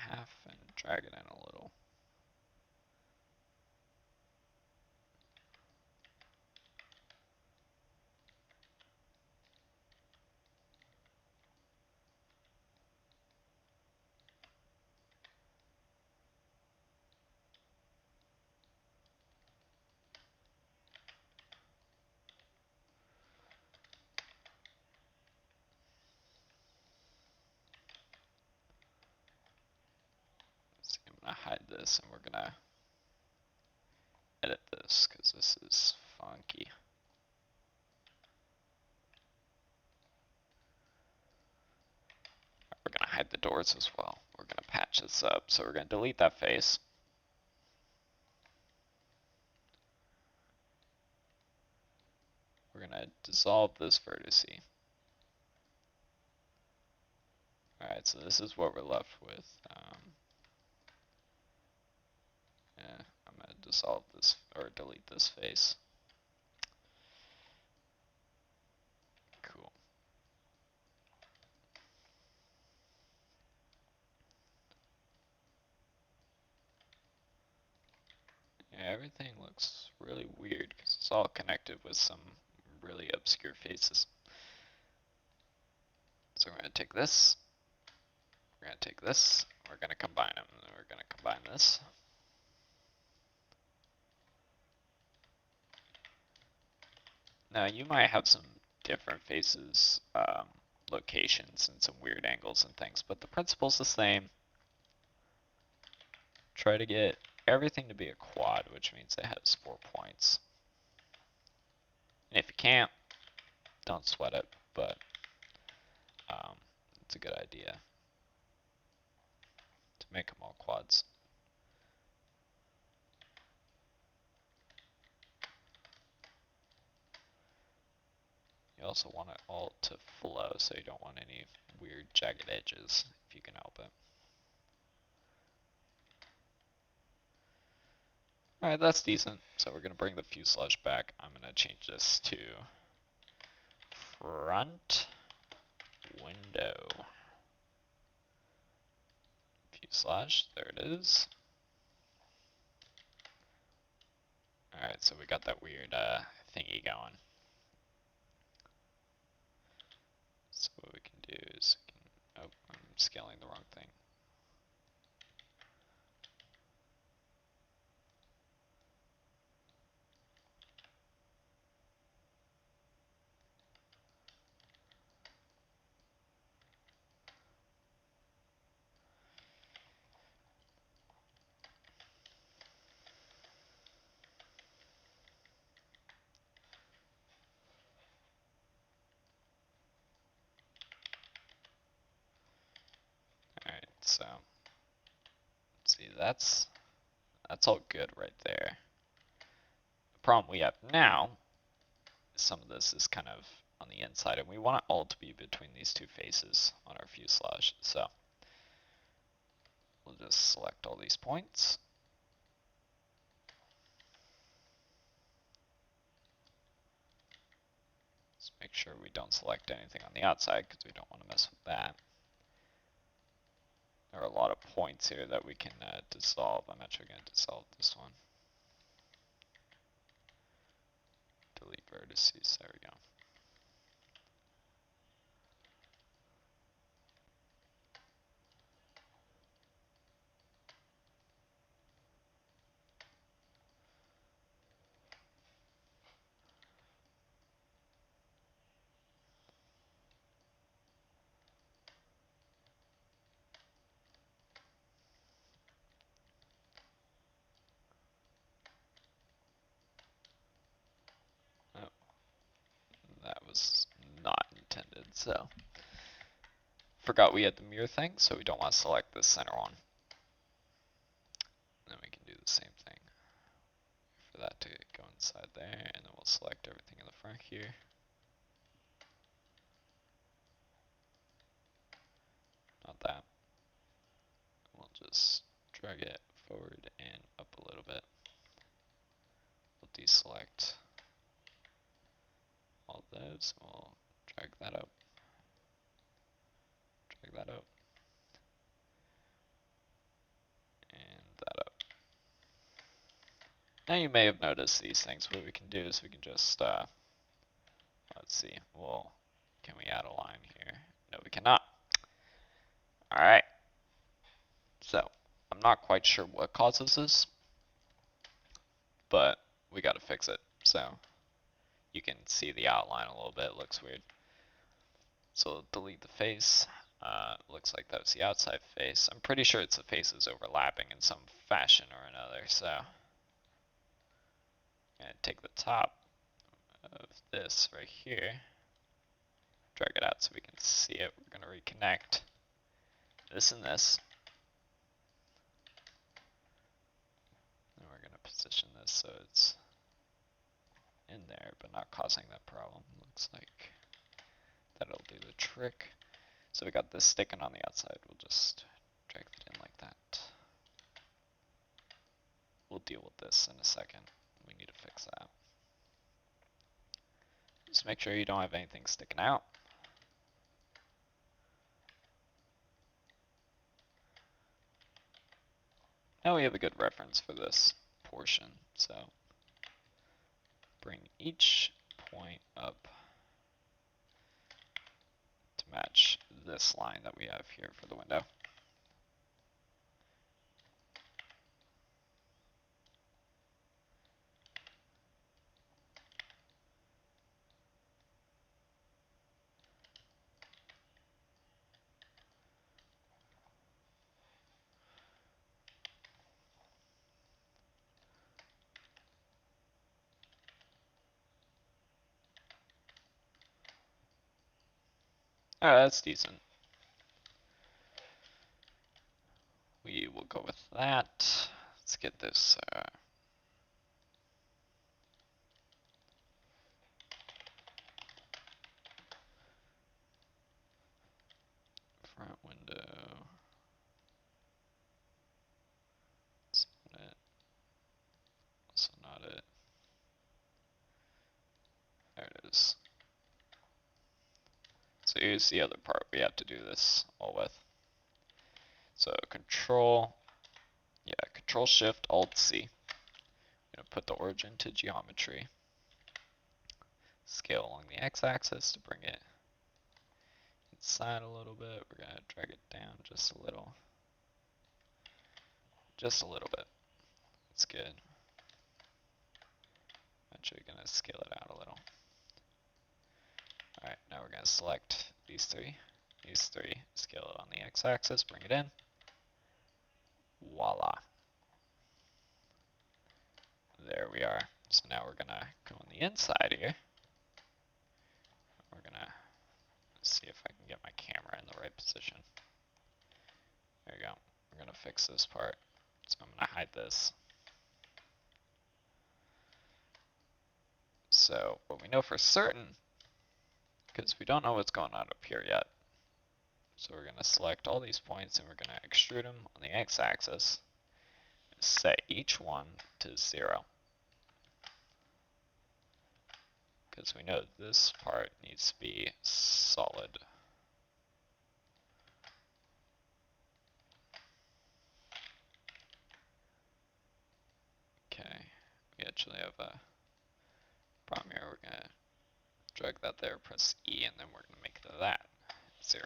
Half and drag it in a little. See, I'm going to hide this and we're going to edit this because this is funky. We're gonna hide the doors as well. We're gonna patch this up. So we're gonna delete that face. We're gonna dissolve this vertex. Alright, so this is what we're left with. Yeah, I'm gonna dissolve this, or delete this face. Cool. Yeah, everything looks really weird because it's all connected with some really obscure faces. So we're gonna take this, we're gonna take this, we're gonna combine them, and then we're gonna combine this. Now you might have some different faces, locations, and some weird angles and things, but the principle's the same. Try to get everything to be a quad, which means it has 4 points. And if you can't, don't sweat it, but it's a good idea to make them all quads. You also want it all to flow, so you don't want any weird jagged edges if you can help it. Alright, that's decent. So we're going to bring the fuselage back. I'm going to change this to front window. Fuselage, there it is. Alright, so we got that weird thingy going. So what we can do is, oh, I'm scaling the wrong thing. Alright, so see, that's all good right there. The problem we have now is some of this is kind of on the inside, and we want it all to be between these two faces on our fuselage. So we'll just select all these points. Let's make sure we don't select anything on the outside because we don't want to mess with that. There are a lot of points here that we can dissolve. I'm actually going to dissolve this one. Delete vertices, there we go. Oh, that was not intended, so. Forgot we had the mirror thing, so we don't want to select the center one. And then we can do the same thing for that to go inside there, and then we'll select everything in the front here. Not that. We'll just drag it forward and up a little bit. We'll deselect all those. We'll drag that up. Drag that up. And that up. Now you may have noticed these things. What we can do is we can just, let's see, well, can we add a line here? No, we cannot. Alright. So, I'm not quite sure what causes this, but we gotta fix it. So, you can see the outline a little bit, it looks weird. So delete the face. Looks like that was the outside face. I'm pretty sure it's the faces overlapping in some fashion or another, so. And take the top, of this right here. Drag it out so we can see it. We're going to reconnect this and this. And we're going to position this so it's in there but not causing that problem. Looks like that'll do the trick. So we got this sticking on the outside. We'll just drag it in like that. We'll deal with this in a second. We need to fix that. Just make sure you don't have anything sticking out. Now we have a good reference for this portion. So bring each point up to match this line that we have here for the window. Alright, that's decent. We will go with that. Let's get this front window. That's not it. Also not it. There it is. So here's the other part we have to do this all with. So Control Shift Alt C. I'm gonna put the origin to geometry. Scale along the x-axis to bring it inside a little bit. We're gonna drag it down just a little. Just a little bit. That's good. Actually gonna scale it out a little. Alright, now we're gonna select these three, scale it on the x-axis, bring it in. Voila. There we are. So now we're gonna go on the inside here. We're gonna see if I can get my camera in the right position. There you go. We're gonna fix this part. So I'm gonna hide this. So what we know for certain, because we don't know what's going on up here yet. So we're gonna select all these points and we're gonna extrude them on the x-axis. Set each one to 0. Because we know this part needs to be solid. Okay, we actually have a problem here. We're going to drag that there, press E, and then we're going to make that 0.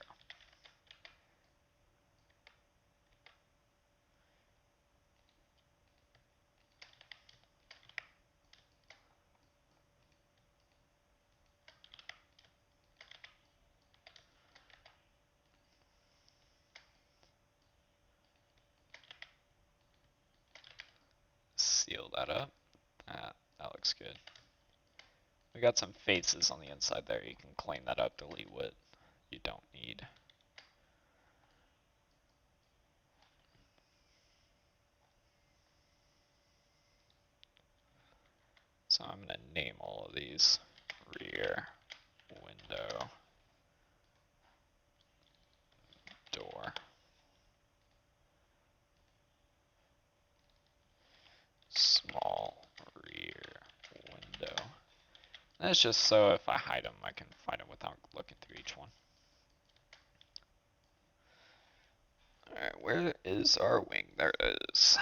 Seal that up. That looks good. We got some faces on the inside there. You can clean that up, delete what you don't need. So I'm going to name all of these rear window door. Small rear window. That's just so if I hide them, I can find them without looking through each one. Alright, where is our wing? There it is.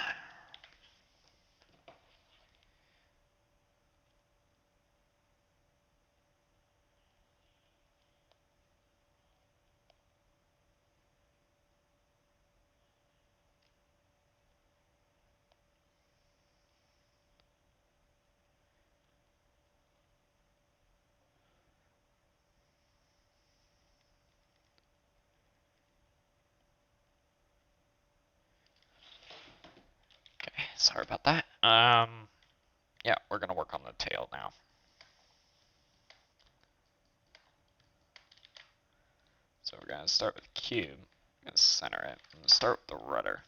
Sorry about that. Yeah, we're gonna work on the tail now. So we're going to start with the cube. I'm going to center it. I'm going to start with the rudder.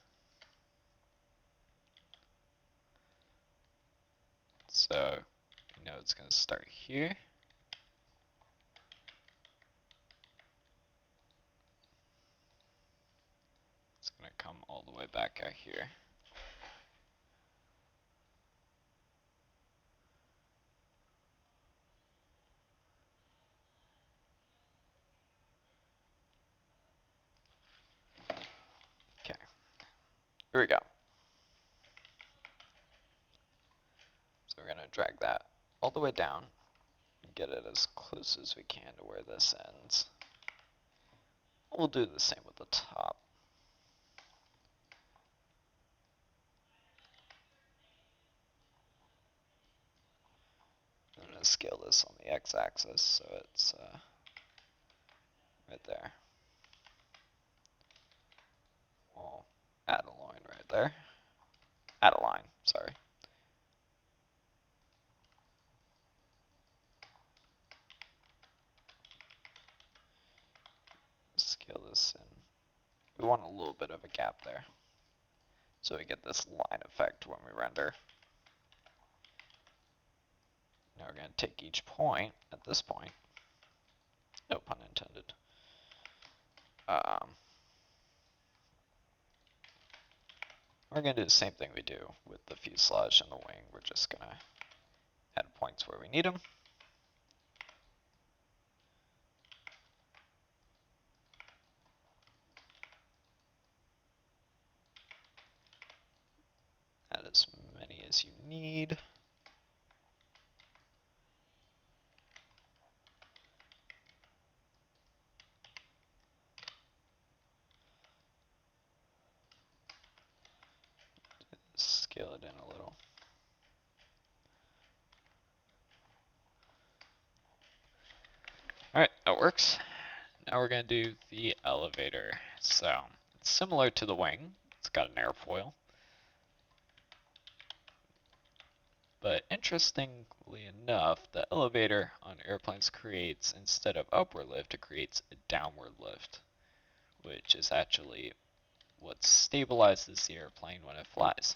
So you know it's going to start here. It's going to come all the way back out here. Okay, here we go. So we're going to drag that all the way down and get it as close as we can to where this ends. We'll do the same with the top. I'm going to scale this on the x-axis so it's right there. We'll add a line right there. Add a line, sorry. Scale this in. We want a little bit of a gap there, so we get this line effect when we render. Now we're going to take each point, at this point, no pun intended, we're going to do the same thing we do with the fuselage and the wing. We're just going to add points where we need them. Add as many as you need. Scale it in a little. Alright, that works. Now we're going to do the elevator. So, it's similar to the wing. It's got an airfoil. But interestingly enough, the elevator on airplanes creates, instead of upward lift, it creates a downward lift, which is actually what stabilizes the airplane when it flies.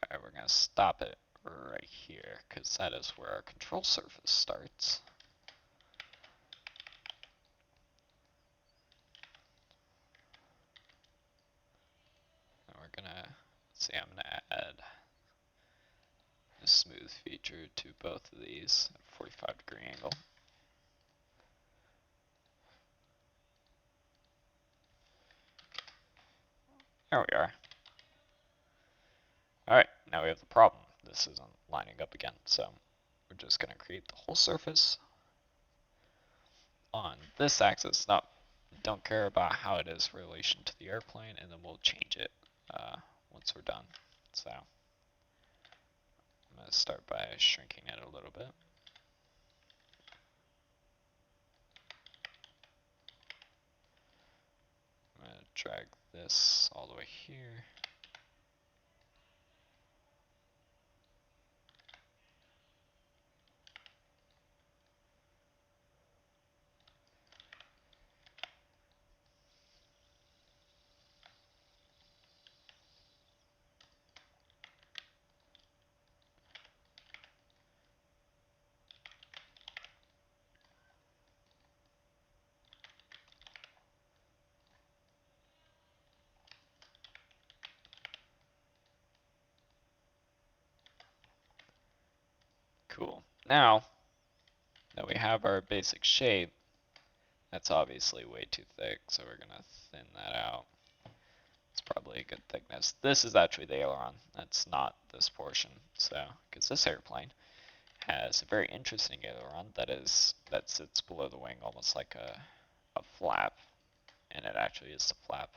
Alright, we're going to stop it right here, because that is where our control surface starts. And we're going to, see, I'm going to add a smooth feature to both of these at 45-degree angle. There we are. Alright, now we have the problem. This isn't lining up again, so we're just going to create the whole surface on this axis. Now, don't care about how it is in relation to the airplane, and then we'll change it once we're done. So I'm going to start by shrinking it a little bit. I'm going to drag this all the way here. Cool. Now that we have our basic shape, that's obviously way too thick, so we're going to thin that out. It's probably a good thickness. This is actually the aileron. That's not this portion. So, because this airplane has a very interesting aileron that sits below the wing, almost like a flap, and it actually is the flap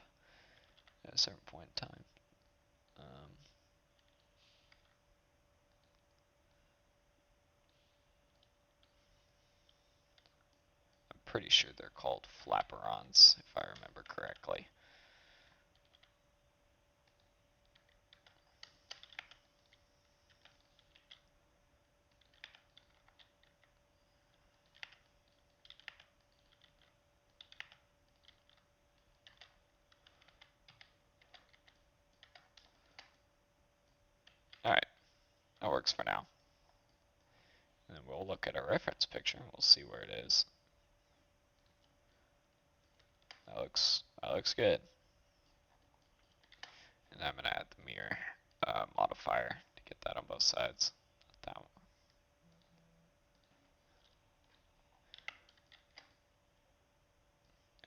at a certain point in time. I'm pretty sure they're called flaperons, if I remember correctly. works for now. And then we'll look at a reference picture and we'll see where it is. That looks good. And I'm gonna add the mirror modifier to get that on both sides. That one.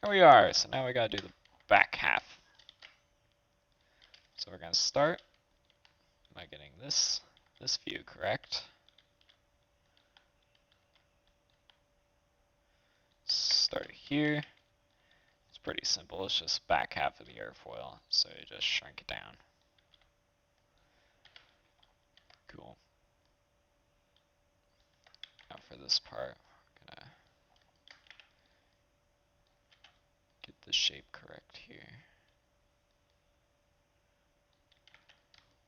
There we are. So now we gotta do the back half. So we're gonna start. Am I getting this view correct? Start here. It's pretty simple. It's just back half of the airfoil. So you just shrink it down. Cool. Now for this part, we're gonna get the shape correct here.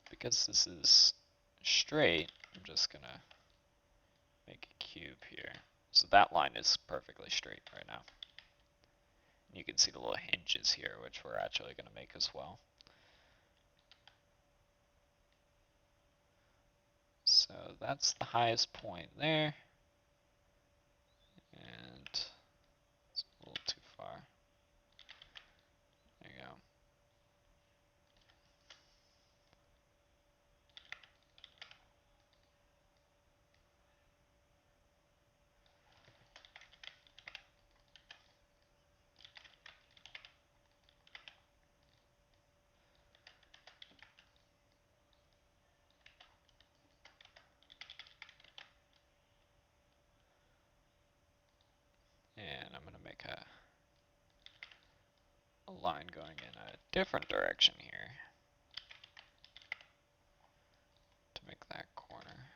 Because this is straight, I'm just gonna make a cube here. So that line is perfectly straight right now. And you can see the little hinges here, which we're actually gonna make as well. So that's the highest point there. And it's a little too far. There you go. And I'm going to make a line going in a different direction here to make that corner.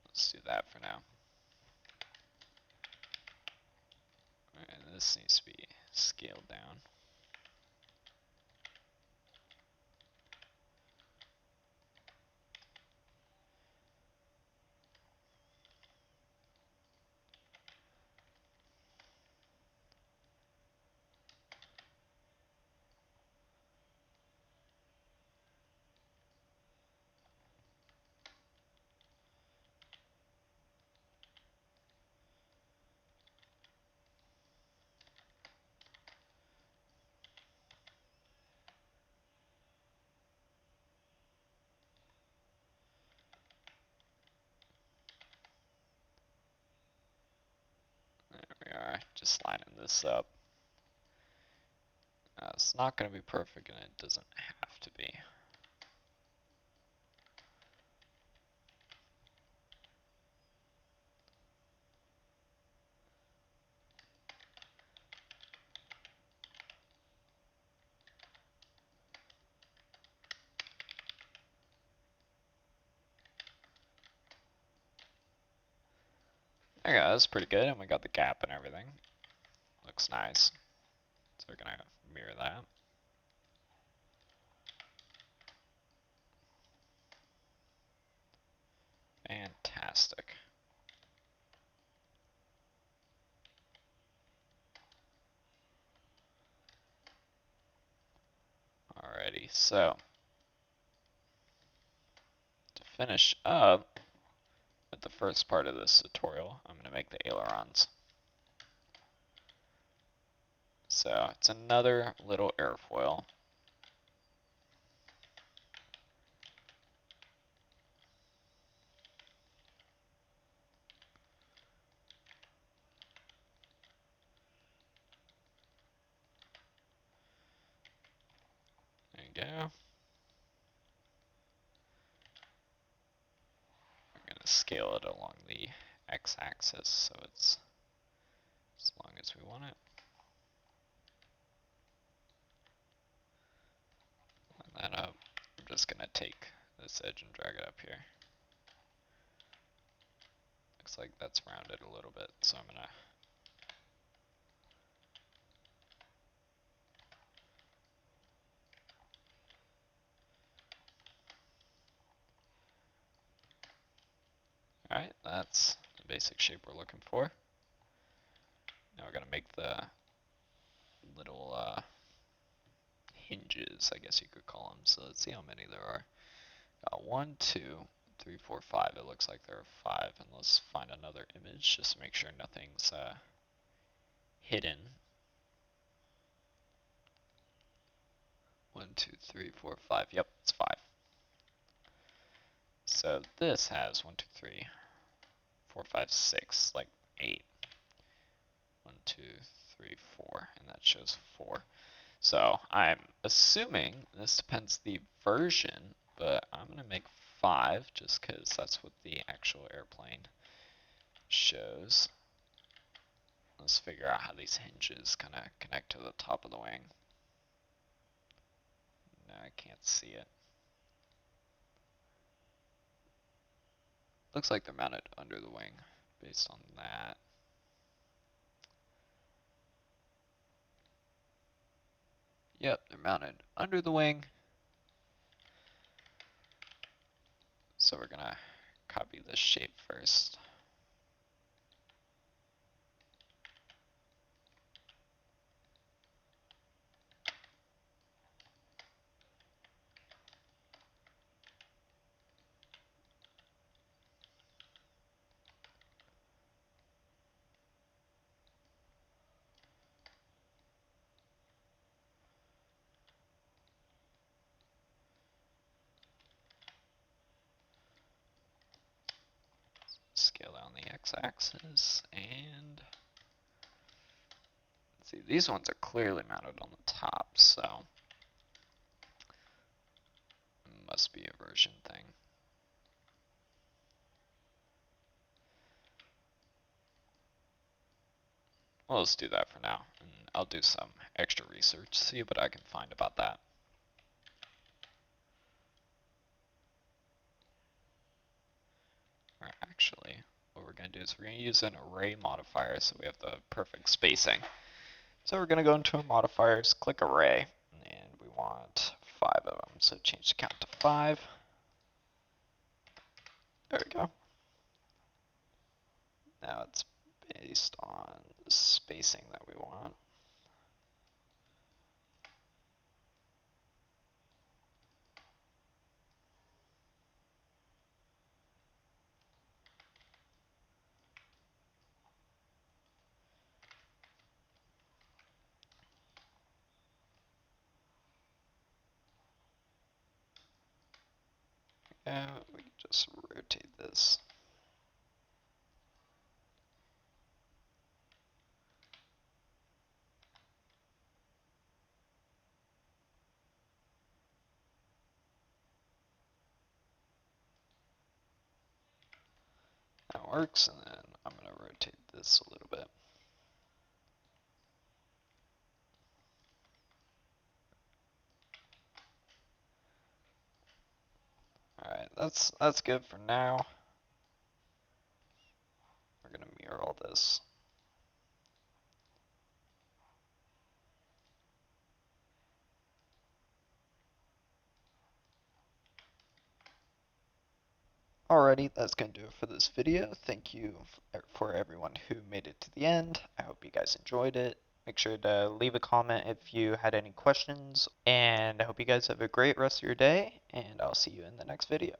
Let's do that for now. And this needs to be scaled down. There we are, just lining this up. It's not going to be perfect, and it doesn't have to be. There we go, that's pretty good, and we got the gap and everything. Looks nice. So we're going to mirror that. Fantastic. Alrighty, so to finish up with the first part of this tutorial, I'm going to make the ailerons. So it's another little airfoil. There you go. I'm going to scale it along the x-axis so it's as long as we want it. Line that up. I'm just going to take this edge and drag it up here. Looks like that's rounded a little bit, so I'm going to Alright, that's the basic shape we're looking for. we're gonna make the little hinges, I guess you could call them. So let's see how many there are. Got 1, 2, 3, 4, 5. It looks like there are 5, and let's find another image just to make sure nothing's hidden. 1, 2, 3, 4, 5. Yep, it's 5. So this has 1, 2, 3, 4, 5, 6, like 8. 1, 2, 3, 4, and that shows 4. So I'm assuming this depends the version, but I'm gonna make 5 just because that's what the actual airplane shows. Let's figure out how these hinges kind of connect to the top of the wing. No, I can't see it. Looks like they're mounted under the wing based on that. Yep, they're mounted under the wing. So we're gonna copy this shape first. Scale down the x-axis, and let's see, these ones are clearly mounted on the top, so it must be a version thing. Well, let's do that for now, and I'll do some extra research, see what I can find about that. Or actually, what we're going to do is we're going to use an array modifier so we have the perfect spacing. So we're going to go into modifiers, click array, and we want 5 of them. So change the count to 5. There we go. Now it's based on the spacing that we want. And we can just rotate this. That works, and then I'm going to rotate this a little bit. Alright, that's good for now. We're going to mirror all this. Alrighty, that's going to do it for this video. Thank you for everyone who made it to the end. I hope you guys enjoyed it. Make sure to leave a comment if you had any questions, and I hope you guys have a great rest of your day, and I'll see you in the next video.